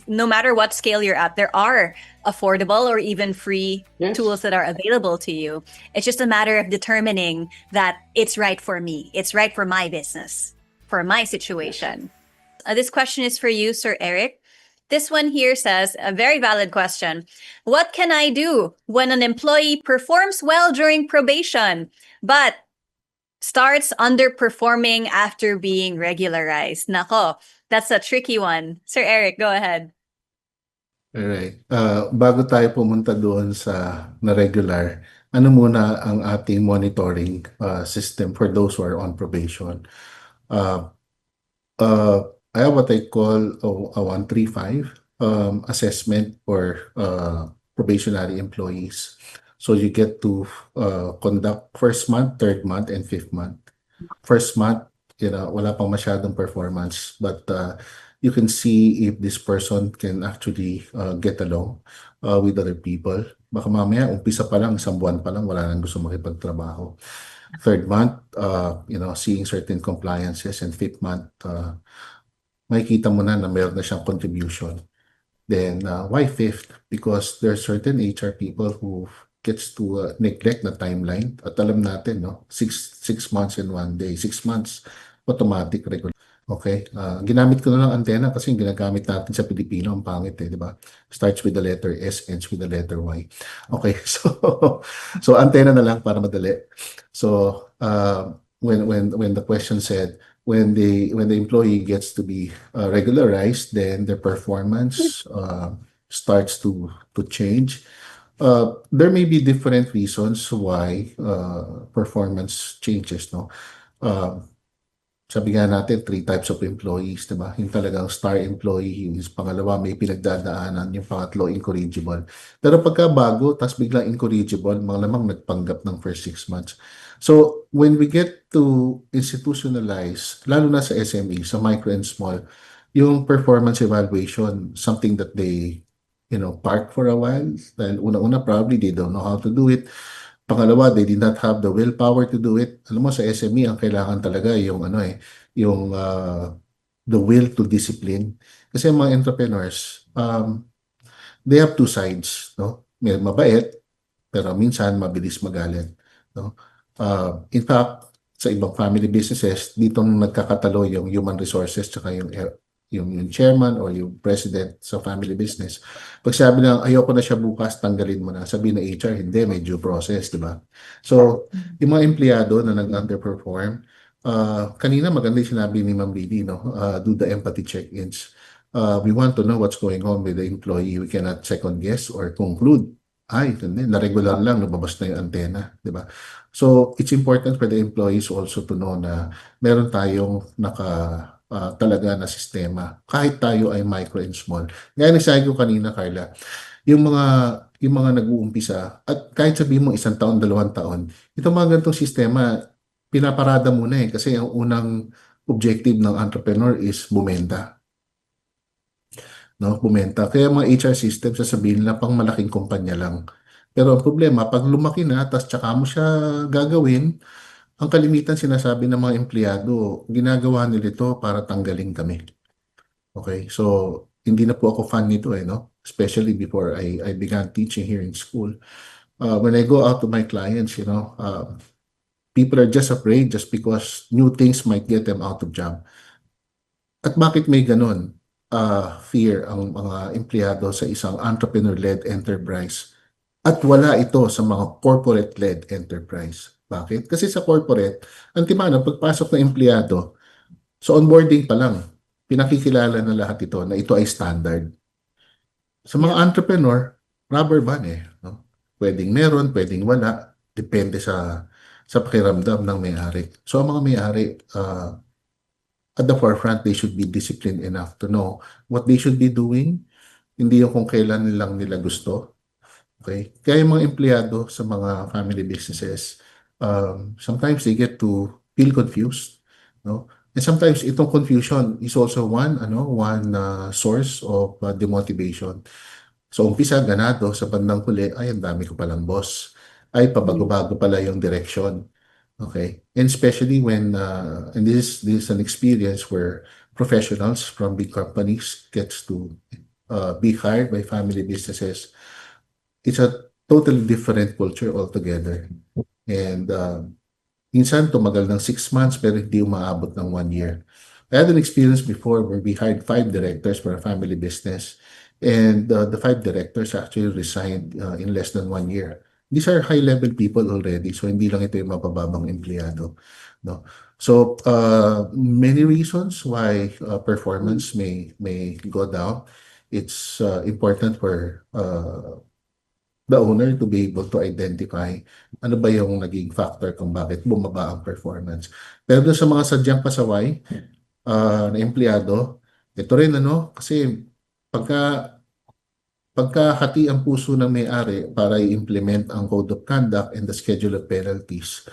no matter what scale you're at, there are affordable or even free Yes. tools that are available to you. It's just a matter of determining that it's right for me. It's right for my business, for my situation. This question is for you, Sir Eric. This one here says, a very valid question. What can I do when an employee performs well during probation, but starts underperforming after being regularized? Nako, that's a tricky one. Sir Eric, go ahead. Alright. Bago tayo pumunta doon sa na regular, ano muna ang ating monitoring system for those who are on probation? I have what I call a 135 assessment for probationary employees. So you get to conduct first month, third month, and fifth month. First month, wala pang masyadong performance, but you can see if this person can actually get along with other people. Baka mamaya, umpisa pa lang, isang buwan pa lang, wala nang gusto makipagtrabaho. Third month, seeing certain compliances, and fifth month, makikita mo na meron na siyang contribution. Then, why fifth? Because there are certain HR people who gets to neglect the timeline. At alam natin, no? 6 months in 1 day. 6 months, automatic regular. Okay? Ginamit ko na lang antena kasi yung ginagamit natin sa Pilipino, ang pangit di ba? Starts with the letter S, ends with the letter Y. Okay, so antena na lang para madali. So, when the question said, when the employee gets to be regularized, then their performance starts to change. There may be different reasons why performance changes, no? Sabi nga natin, 3 types of employees, diba? Yung talagang star employee, yung pangalawa may pinagdadaanan, yung pangatlo incorrigible. Pero pagka bago, tas biglang incorrigible, mga lamang nagpanggap ng first 6 months. So, when we get to institutionalize, lalo na sa SME, sa micro and small, yung performance evaluation, something that they, park for a while. Dahil una-una, probably they don't know how to do it. Pangalawa, they did not have the willpower to do it. Alam mo, sa SME, ang kailangan talaga yung the will to discipline. Kasi mga entrepreneurs, they have 2 sides, no? May mabait, pero minsan mabilis magalit, no? In fact, sa ibang family businesses, dito nagkakatalo yung human resources tsaka yung chairman or yung president sa family business. Pag sabi lang, ayoko na siya bukas, tanggalin mo na. Sabi na HR, hindi, may due process, di ba? So, yung mga empleyado na nag-underperform, kanina maganda yung sinabi ni Ma'am Lily, no? Do the empathy check-ins. We want to know what's going on with the employee. We cannot second guess or conclude. Ay, hindi, na-regular lang, lumabas na yung antena, di ba? So, it's important for the employees also to know na meron tayong talaga na sistema. Kahit tayo ay micro and small. Gaya ng sabi ko kanina, Carla, yung mga nag-uumpisa, at kahit sabihin mo 1 taon, 2 taon, itong mga ganitong sistema, pinaparada muna kasi ang unang objective ng entrepreneur is bumenta. no, bumenta. Kaya mga HR system, sasabihin nila pang malaking kumpanya lang. Pero ang problema, pag lumaki na, tas tsaka mo siya gagawin, ang kalimitan sinasabi ng mga empleyado, ginagawa nila ito para tanggalin kami. Okay, so hindi na po ako fan nito no? Especially before I began teaching here in school. When I go out to my clients, people are just afraid just because new things might get them out of job. At bakit may ganun? Fear ang mga empleyado sa isang entrepreneur-led enterprise at wala ito sa mga corporate-led enterprise. Bakit? Kasi sa corporate, ang timana, pagpasok ng empleyado, sa onboarding pa lang, pinakikilala na lahat ito na ito ay standard. Sa mga Yeah. entrepreneur, rubber band no? Pwedeng meron, pwedeng wala. Depende sa pakiramdam ng may-ari. So ang mga may-ari, at the forefront, they should be disciplined enough to know what they should be doing. Hindi yung kung kailan nilang nila gusto. Okay? Kaya yung mga empleyado sa mga family businesses, sometimes they get to feel confused. No? And sometimes itong confusion is also one source of demotivation. So umpisa ganado, sa bandang huli, ay ang dami ko palang boss. Ay pabago-bago pala yung direction. Okay? And especially when and this is an experience where professionals from big companies gets to be hired by family businesses. It's a totally different culture altogether. And minsan tumagal ng 6 months pero hindi umaabot ng 1 year. I had an experience before where we hired 5 directors for a family business, and the 5 directors actually resigned in less than 1 year. These are high-level people already, so hindi lang ito yung mapababang empleyado. No? So, many reasons why performance may go down. It's important for the owner to be able to identify ano ba yung naging factor kung bakit bumaba ang performance. Pero doon sa mga sadyang pasaway na empleyado, ito rin kasi pagkahati ang puso ng may-ari para i-implement ang Code of Conduct and the Schedule of Penalties,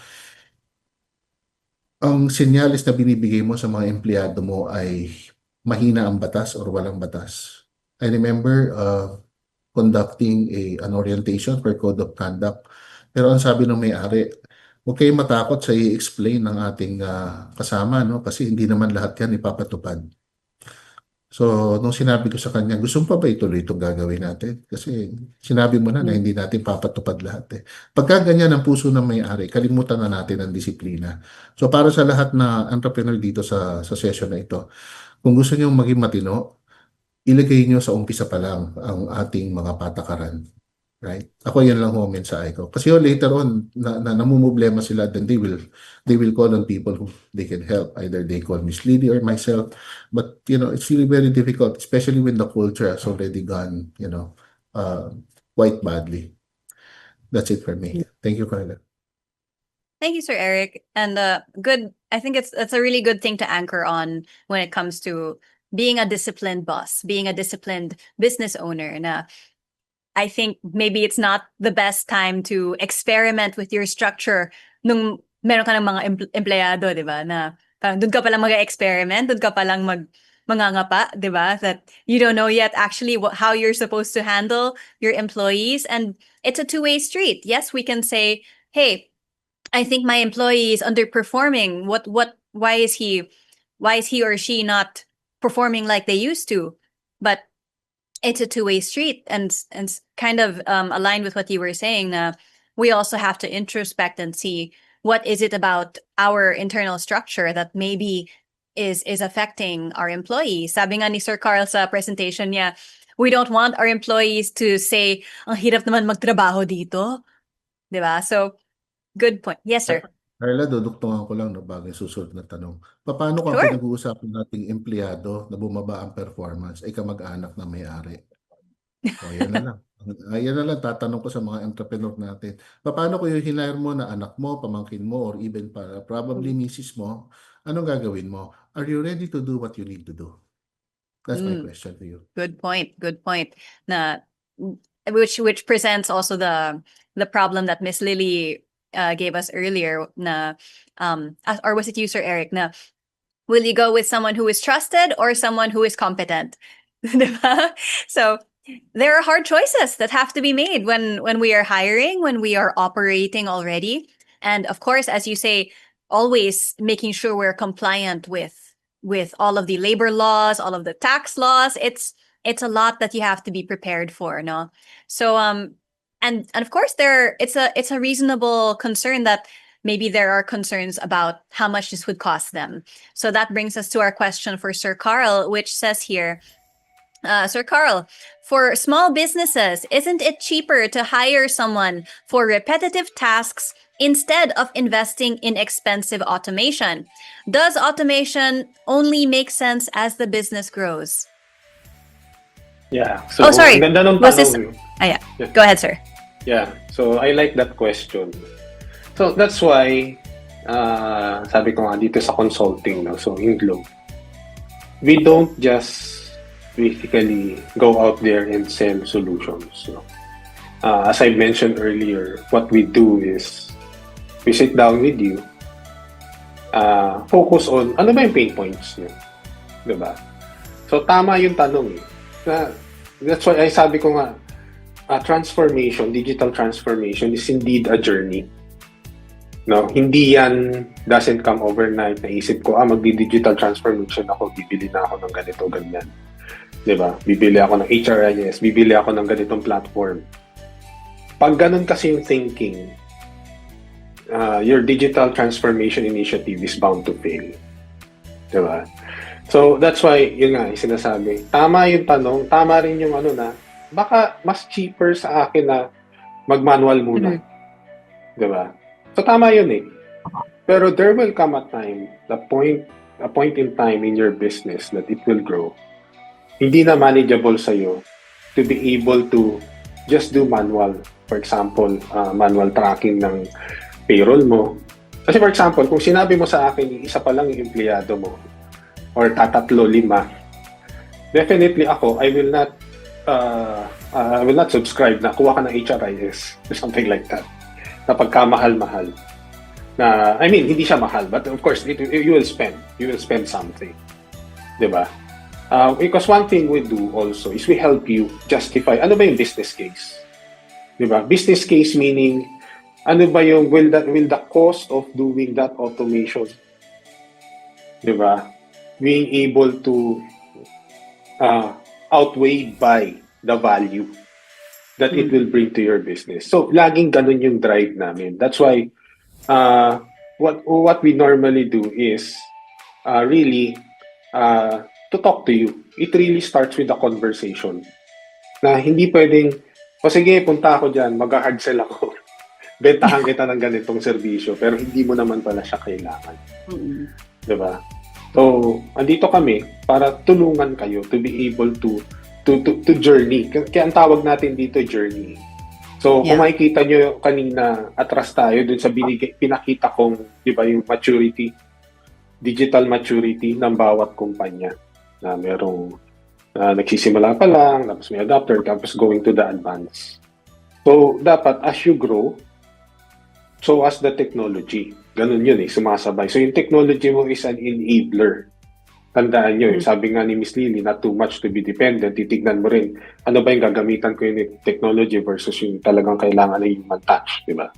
ang senyalis na binibigay mo sa mga empleyado mo ay mahina ang batas or walang batas. I remember conducting an orientation for Code of Conduct. Pero ang sabi ng may-ari, huwag kayong matakot sa i-explain ng ating kasama, no? Kasi hindi naman lahat yan ipapatupad. So, nung sinabi ko sa kanya, gusto mo pa ba ituloy itong gagawin natin? Kasi sinabi mo na hindi natin papatupad lahat Pagka ganyan ang puso ng may-ari, kalimutan na natin ang disiplina. So, para sa lahat na entrepreneur dito sa session na ito, kung gusto nyo maging matino, ilagay nyo sa umpisa pa lang ang ating mga patakaran. Right? Ako yan lang ho mensahe ko. Kasi later on, namumblema sila, then they will call on people who they can help. Either they call Miss Lily or myself. But, it's really very difficult, especially when the culture has already gone, quite badly. That's it for me. Thank you, Carla. Thank you, Sir Eric. And good. I think it's a really good thing to anchor on when it comes to being a disciplined boss, being a disciplined business owner. Na I think maybe it's not the best time to experiment with your structure nung meron ka ng mga empleyado, di ba? Na parang doon ka palang mag-experiment, doon ka palang mangangapa, di ba? That you don't know yet actually how you're supposed to handle your employees. And it's a two-way street. Yes, we can say, hey, I think my employee is underperforming. Why is he or she not performing like they used to? But it's a two-way street, and kind of aligned with what you were saying. We also have to introspect and see what is it about our internal structure that maybe is affecting our employees. Sabi nga ni Sir Carl sa presentation niya, we don't want our employees to say, ang hirap naman magtrabaho dito. Diba? So, good point. Yes, sir. Carla, duduktungan ko lang bago yung susunod na tanong. Paano kung Sure. pinag-uusapan nating empleyado na bumaba ang performance ay kamag-anak na may-ari? O, yan na lang. Yan na lang tatanong ko sa mga entrepreneur natin. Paano kung yung hinire mo na anak mo, pamangkin mo, or even probably misis mo, anong gagawin mo? Are you ready to do what you need to do? That's my question to you. Good point. Good point. Na which presents also the problem that Miss Lily gave us earlier. Na or was it you, Sir Eric? Na will you go with someone who is trusted or someone who is competent? Diba? So there are hard choices that have to be made when we are hiring, when we are operating already. And of course, as you say, always making sure we're compliant with all of the labor laws, all of the tax laws. It's a lot that you have to be prepared for, no? So and of course it's a reasonable concern that maybe there are concerns about how much this would cost them. So that brings us to our question for Sir Carl, which says here, Sir Carl, for small businesses, isn't it cheaper to hire someone for repetitive tasks instead of investing in expensive automation? Does automation only make sense as the business grows? Yeah. So, Oh, sorry. ang ganda ng Was this- tanong. Yeah. Yeah. Go ahead, sir. Yeah. So, I like that question. So, that's why, sabi ko nga dito sa consulting, no? So, in Globe, we don't just basically go out there and sell solutions. No? As I mentioned earlier, what we do is we sit down with you, focus on ano ba yung pain points nyo. Diba? So, tama yung tanong eh. That's why I sabi ko nga, transformation, digital transformation is indeed a journey. No, hindi yan doesn't come overnight. Naisip ko, magdi-digital transformation ako, bibili na ako ng ganito, ganyan. 'Di ba? Bibili ako ng HRIS, bibili ako ng ganitong platform. Pag ganun kasi yung thinking, your digital transformation initiative is bound to fail. 'Di ba? So, that's why, yun nga, yung sinasabi. Tama yung tanong, tama rin yung baka mas cheaper sa akin na mag-manual muna. Di ba? So, tama yun eh. Pero there will come a time, a point in time in your business that it will grow. Hindi na manageable sa'yo to be able to just do manual. For example, manual tracking ng payroll mo. Kasi for example, kung sinabi mo sa akin, isa pa lang yung empleyado mo, or tatatlo, 5, definitely ako, I will not subscribe na kuha ka ng HRIS or something like that. Na pagkamahal-mahal. Na, I mean, hindi siya mahal, but of course, you will spend something. Diba? Because one thing we do also is we help you justify, ano ba yung business case? Diba? Business case meaning, ano ba yung, will the cost of doing that automation, diba? Being able to outweigh by the value that it will bring to your business. So, laging ganun yung drive namin. That's why, what we normally do is really to talk to you. It really starts with a conversation. Na hindi pwedeng, sige, punta ako dyan, mag-hard sell ako. Bentahan kita ng ganitong serbisyo, pero hindi mo naman pala siya kailangan. Diba? So, andito kami para tulungan kayo to be able to journey. Kaya ang tawag natin dito, journey. So, kung makikita nyo kanina, atras tayo dun sa pinakita kong, di ba, yung maturity, digital maturity ng bawat kumpanya. Na merong nagsisimula pa lang, tapos may adapter, tapos going to the advance. So, dapat as you grow, so as the technology. Ganun yun eh, sumasabay. So yung technology mo is an enabler. Tandaan nyo, sabi nga ni Miss Lily, not too much to be dependent. Titignan mo rin, ano ba yung gagamitan ko yung technology versus yung talagang kailangan na human touch, di ba?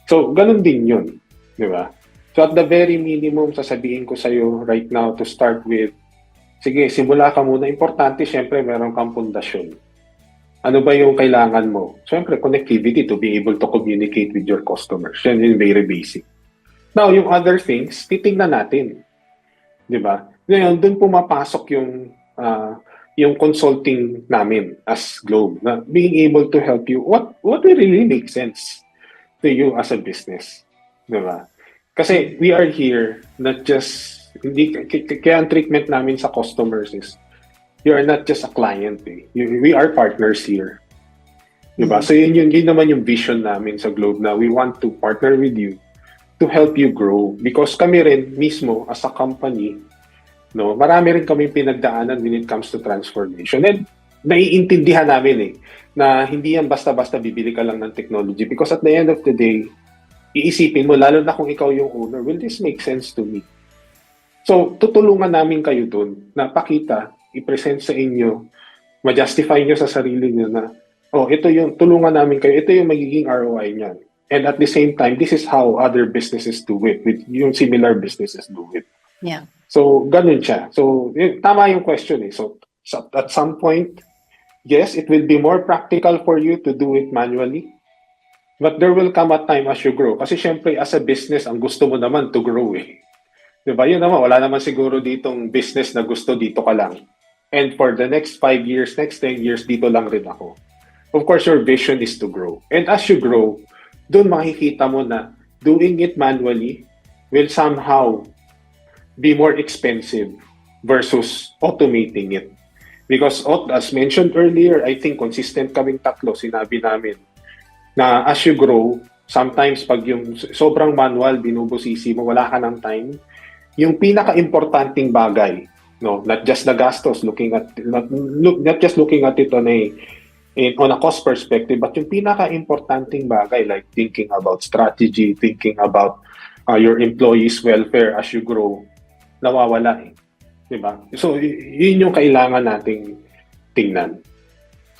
So, ganun din yun, di ba? So at the very minimum, sasabihin ko sa'yo right now to start with, sige, simula ka muna. Importante, syempre, meron kang pundasyon. Ano ba yung kailangan mo? Syempre, connectivity to be able to communicate with your customers. Yan yung very basic. Now, yung other things, titignan natin. Di ba? Ngayon, doon pumapasok yung consulting namin as Globe. Na being able to help you, what will really make sense to you as a business. Di ba? Kasi we are here not just, kaya ang treatment namin sa customers is, you are not just a client. Eh. We are partners here. Diba? So yun naman yung vision namin sa Globe na we want to partner with you to help you grow. Because kami rin mismo as a company, no, marami rin kami pinagdaanan when it comes to transformation. And naiintindihan namin na hindi yan basta-basta bibili ka lang ng technology. Because at the end of the day, iisipin mo, lalo na kung ikaw yung owner, will this make sense to me? So, tutulungan namin kayo dun na pakita i-present sa inyo, ma-justify nyo sa sarili nyo na, oh, ito yung, tulungan namin kayo, ito yung magiging ROI niyan. And at the same time, this is how other businesses do it, with yung similar businesses do it. Yeah. So, ganun siya. So, tama yung question eh. So, at some point, yes, it will be more practical for you to do it manually. But there will come a time as you grow. Kasi syempre, as a business, ang gusto mo naman to grow eh. Diba? Yun naman, wala naman siguro ditong business na gusto dito ka lang. And for the next 5 years, next 10 years, dito lang rin ako. Of course, your vision is to grow. And as you grow, doon makikita mo na doing it manually will somehow be more expensive versus automating it. Because as mentioned earlier, I think consistent kaming tatlo, sinabi namin, na as you grow, sometimes pag yung sobrang manual, binubusisi mo, wala ka ng time, yung pinaka-importanting bagay, no, not just the gastos, not just looking at it on a cost perspective, but yung pinaka-importanting bagay like thinking about strategy, thinking about your employees' welfare as you grow, nawawala eh. Diba? So, yun yung kailangan nating tingnan.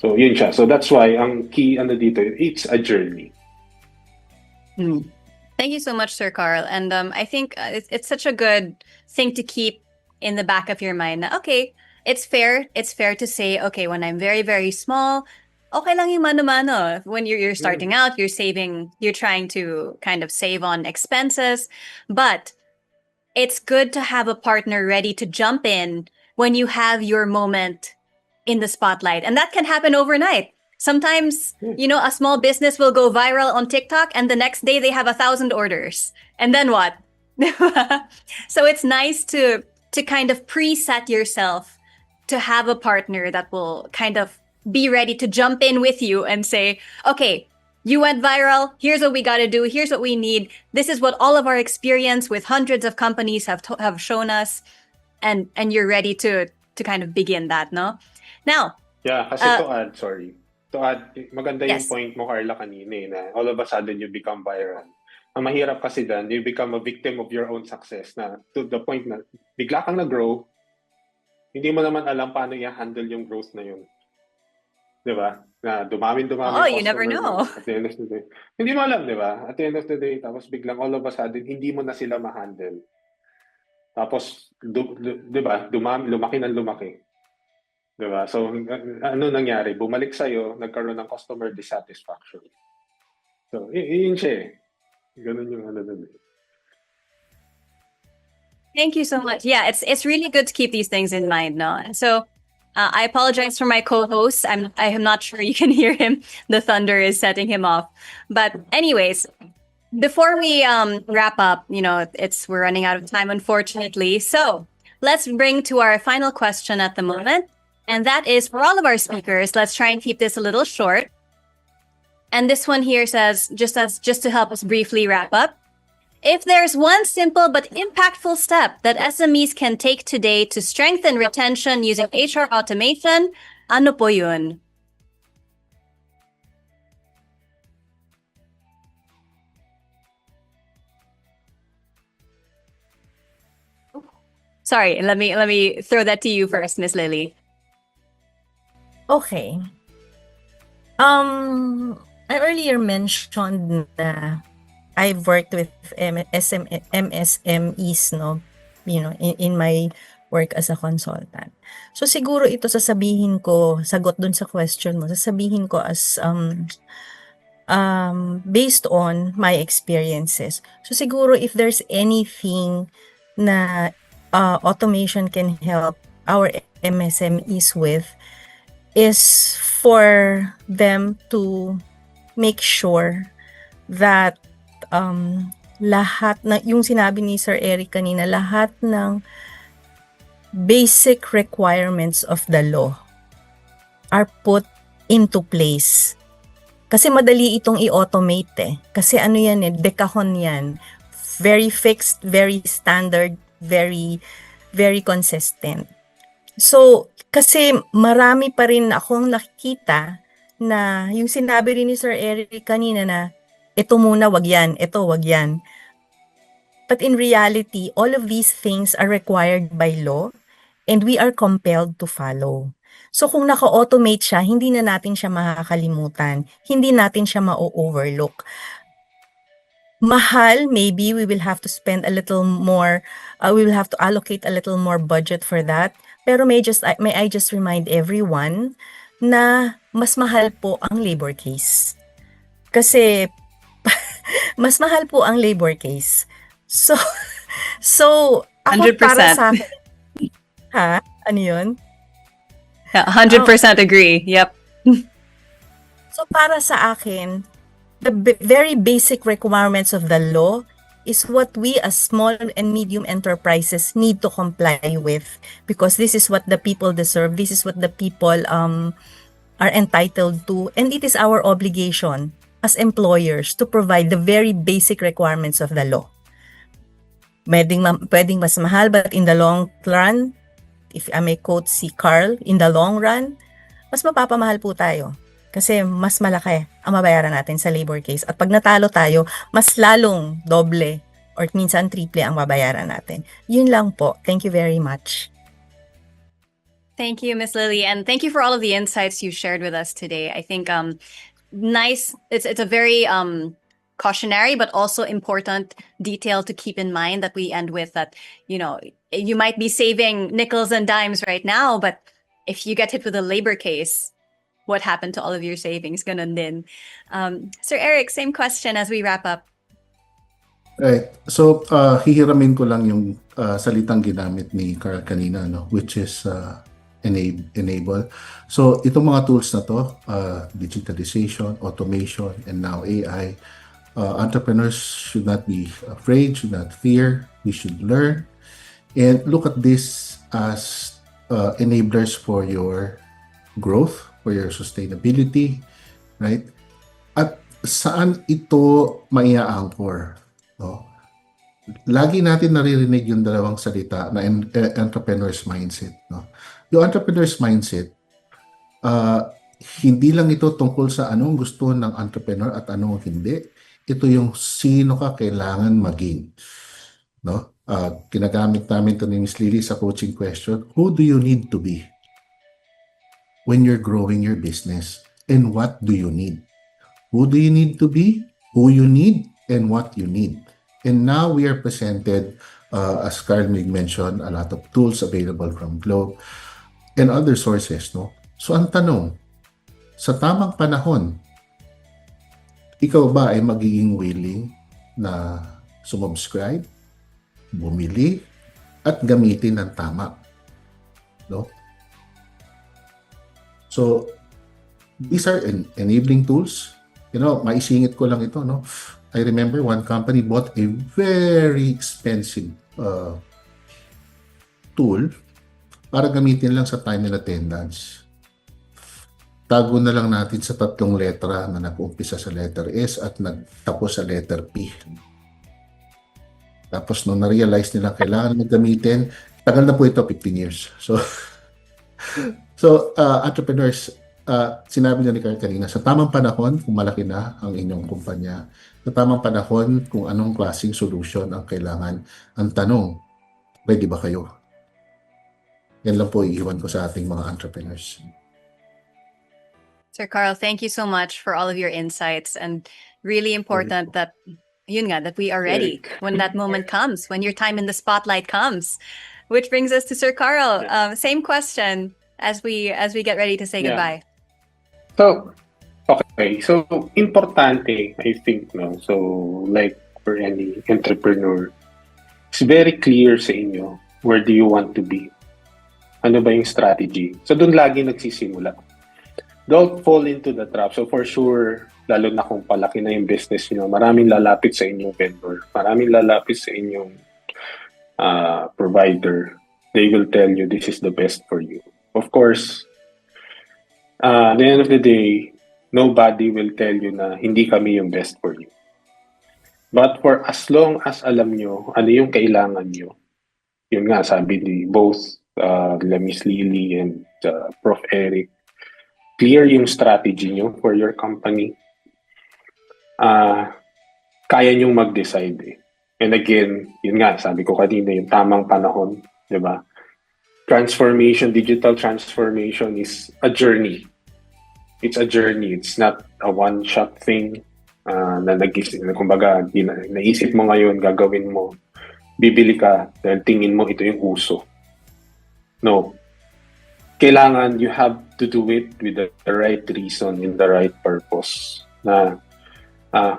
So, yun siya. So, that's why ang key dito, it's a journey. Thank you so much, Sir Carl. And I think it's such a good thing to keep in the back of your mind na, okay, it's fair to say, okay, when I'm very, very small, okay lang yung mano-mano. When you're starting out, you're saving, you're trying to kind of save on expenses. But it's good to have a partner ready to jump in when you have your moment in the spotlight. And that can happen overnight. Sometimes, a small business will go viral on TikTok and the next day they have 1,000 orders. And then what? So it's nice to kind of preset yourself to have a partner that will kind of be ready to jump in with you and say, okay, you went viral. Here's what we got to do. Here's what we need. This is what all of our experience with hundreds of companies have shown us. And you're ready to kind of begin that, no? Now, yeah, kasi to add, maganda yung Yes. point mo, Carla, kanina eh, na all of a sudden you become viral. Ang mahirap kasi dan, you become a victim of your own success na to the point na bigla kang nag-grow, hindi mo naman alam paano i-handle yung growth na yun. Di ba? Na dumami Oh, yung you never customer know. mo at the end of the day. Hindi mo alam, di ba? At the end of the day, tapos biglang all of a sudden, hindi mo na sila ma-handle. Tapos, di ba? Lumaki ng lumaki. Di ba? So, ano nangyari? Bumalik sa'yo, nagkaroon ng customer dissatisfaction. So, yun siya eh. Ganun yung dun eh. Thank you so much. Yeah, it's really good to keep these things in mind, no? And so I apologize for my co-host. I am not sure you can hear him. The thunder is setting him off. But anyways, before we wrap up, we're running out of time, unfortunately. So let's bring to our final question at the moment. And that is for all of our speakers, let's try and keep this a little short. And this one here says, just to help us briefly wrap up, if there's one simple but impactful step that SMEs can take today to strengthen retention using HR automation, ano po yun? Sorry, let me throw that to you first, Miss Lily. Okay. I earlier mentioned na I've worked with MSMEs, no, in my work as a consultant. So siguro ito sasabihin ko, sagot dun sa question mo, sasabihin ko as based on my experiences. So siguro if there's anything na automation can help our MSMEs with, is for them to make sure that lahat na yung sinabi ni Sir Eric kanina, lahat ng basic requirements of the law are put into place. Kasi madali itong i-automate eh. Kasi ano yan eh, dekahon yan. Very fixed, very standard, very, very consistent. So, kasi marami pa rin akong nakikita na yung sinabi rin ni Sir Eric kanina na ito muna, wag yan, ito, wag yan. But in reality, all of these things are required by law. and we are compelled to follow. So kung naka-automate siya, hindi na natin siya makakalimutan, hindi natin siya ma-overlook. Mahal, maybe we will have to spend a little more, we will have to allocate a little more budget for that. Pero may I just remind everyone na mas mahal po ang labor case. Kasi mas mahal po ang labor case. So, so ako para 100%. sa akin, ha? Ano yun? Yeah, 100% agree. Yep. So para sa akin, the very basic requirements of the law is what we as small and medium enterprises need to comply with, because this is what the people deserve, this is what the people are entitled to, and it is our obligation as employers to provide the very basic requirements of the law. Pwedeng mas mahal, but in the long run, if I may quote si Carl, in the long run, mas mapapamahal po tayo. Kasi mas malaki ang mabayaran natin sa labor case. At pag natalo tayo, mas lalong doble or minsan triple ang mabayaran natin. Yun lang po. Thank you very much. Thank you, Miss Lily, and thank you for all of the insights you shared with us today. I think nice. It's a very cautionary but also important detail to keep in mind that we end with, that you might be saving nickels and dimes right now, but if you get hit with a labor case, what happened to all of your savings? Ganun din. Sir Eric, same question as we wrap up. Right. So, hihiramin ko lang yung salitang ginamit ni Carl kanina, no? Which is enable. So, itong mga tools na to, digitalization, automation, and now AI, entrepreneurs should not be afraid, should not fear. We should learn and look at this as enablers for your growth, for your sustainability, right? At saan ito maia-anchor? No? Lagi natin naririnig yung dalawang salita na entrepreneur's mindset. No? Yung entrepreneur's mindset, hindi lang ito tungkol sa anong gusto ng entrepreneur at anong hindi. Ito yung sino ka kailangan maging. No? Ginagamit namin ito ni Ms. Lily sa coaching question. Who do you need to be when you're growing your business, and what do you need? Who do you need to be, who you need, and what you need? And now we are presented, as Carl mentioned, a lot of tools available from Globe and other sources. No? So ang tanong, sa tamang panahon, ikaw ba ay magiging willing na sumubscribe, bumili, at gamitin ng tama? No? So, these are enabling tools. Maisingit ko lang ito, no? I remember one company bought a very expensive tool para gamitin lang sa time and attendance. Tago na lang natin sa 3 letra na nag-umpisa sa letter S at nagtapos sa letter P. Tapos nung na-realize nila kailangan gamitin, tagal na po ito, 15 years. So, entrepreneurs, sinabi niya ni Carl kanina, sa tamang panahon, kung malaki na ang inyong kumpanya, sa tamang panahon, kung anong klaseng solution ang kailangan, ang tanong, ready ba kayo? Yan lang po iiwan ko sa ating mga entrepreneurs. Sir Carl, thank you so much for all of your insights, and really important that we are ready when that moment comes, when your time in the spotlight comes. Which brings us to Sir Carl. Same question as we get ready to say goodbye. So, okay. So, importante, I think, no? So, like for any entrepreneur, it's very clear sa inyo, where do you want to be? Ano ba yung strategy? So, doon lagi nagsisimula. Don't fall into the trap. So, for sure, lalo na kung palaki na yung business nyo, maraming lalapit sa inyong vendor, maraming lalapit sa inyong provider. They will tell you this is the best for you. Of course, at the end of the day, nobody will tell you na hindi kami yung best for you. But for as long as alam nyo ano yung kailangan nyo, yun nga sabi ni both Miss Lily and Prof. Eric, clear yung strategy nyo for your company, kaya nyong mag-decide. And again, yun nga, sabi ko kanina, yung tamang panahon, di ba? digital transformation is a journey. It's a journey. It's not a one-shot thing na kumbaga, naisip mo ngayon, gagawin mo, bibili ka, dahil tingin mo ito yung uso. No. Kailangan you have to do it with the right reason, in the right purpose. Na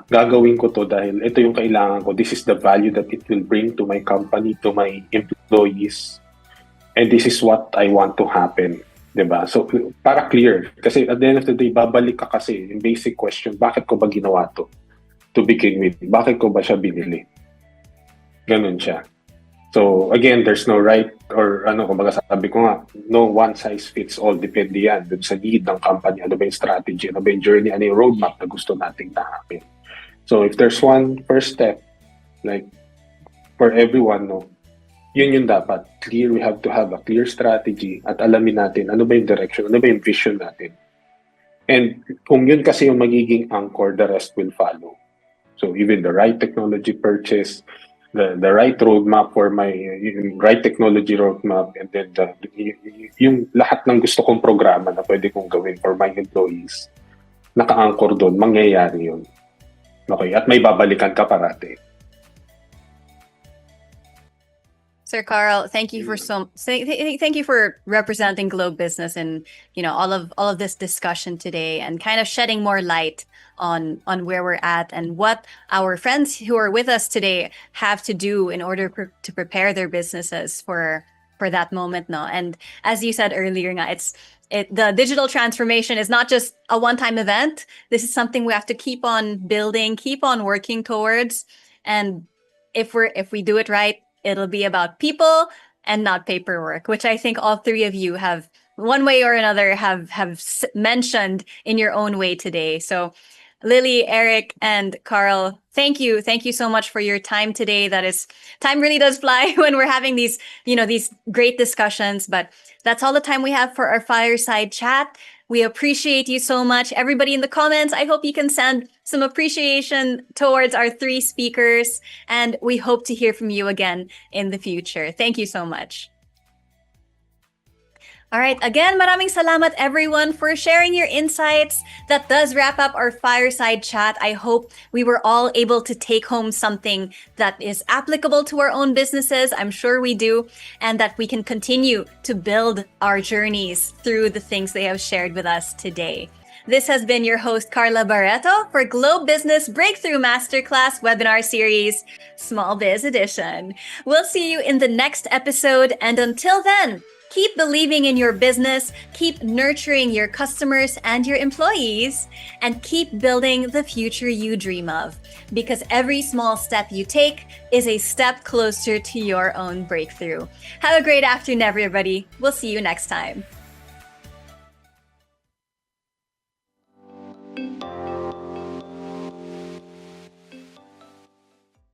gagawin ko to dahil ito yung kailangan ko. This is the value that it will bring to my company, to my employees. And this is what I want to happen. Diba? So, para clear. Kasi at the end of the day, babalik ka kasi yung basic question, bakit ko ba ginawa to? To begin with. Bakit ko ba siya binili? Ganun siya. So, again, there's no right or kumbaga sabi ko nga, no one size fits all. Depende yan dun sa need ng company. Ano ba yung strategy? Ano ba yung journey? Ano yung roadmap na gusto nating tahapin? So, if there's one first step, like, for everyone, no, yun yung dapat. Clear, we have to have a clear strategy at alamin natin ano ba yung direction, ano ba yung vision natin. And kung yun kasi yung magiging anchor, the rest will follow. So even the right technology purchase, the right roadmap for my right technology roadmap, and then yung lahat ng gusto kong programa na pwede kong gawin for my employees, naka-anchor doon, mangyayari yun. Okay, at may babalikan ka parati. Sir Carl, thank you for thank you for representing Globe Business and all of this discussion today, and kind of shedding more light on where we're at and what our friends who are with us today have to do in order to prepare their businesses for that moment. No, and as you said earlier, the digital transformation is not just a one-time event. This is something we have to keep on building, keep on working towards, and if we do it right, it'll be about people and not paperwork, which I think all three of you have, one way or another, have mentioned in your own way today. So, Lily, Eric, and Carl, thank you so much for your time today. Time really does fly when we're having these great discussions, but that's all the time we have for our fireside chat. We appreciate you so much. Everybody in the comments, I hope you can send some appreciation towards our three speakers, and we hope to hear from you again in the future. Thank you so much. All right, again, maraming salamat everyone for sharing your insights. That does wrap up our fireside chat. I hope we were all able to take home something that is applicable to our own businesses. I'm sure we do, and that we can continue to build our journeys through the things they have shared with us today. This has been your host, Carla Barreto, for Globe Business Breakthrough Masterclass webinar series, Small Biz Edition. We'll see you in the next episode, and until then, keep believing in your business, keep nurturing your customers and your employees, and keep building the future you dream of. Because every small step you take is a step closer to your own breakthrough. Have a great afternoon, everybody. We'll see you next time.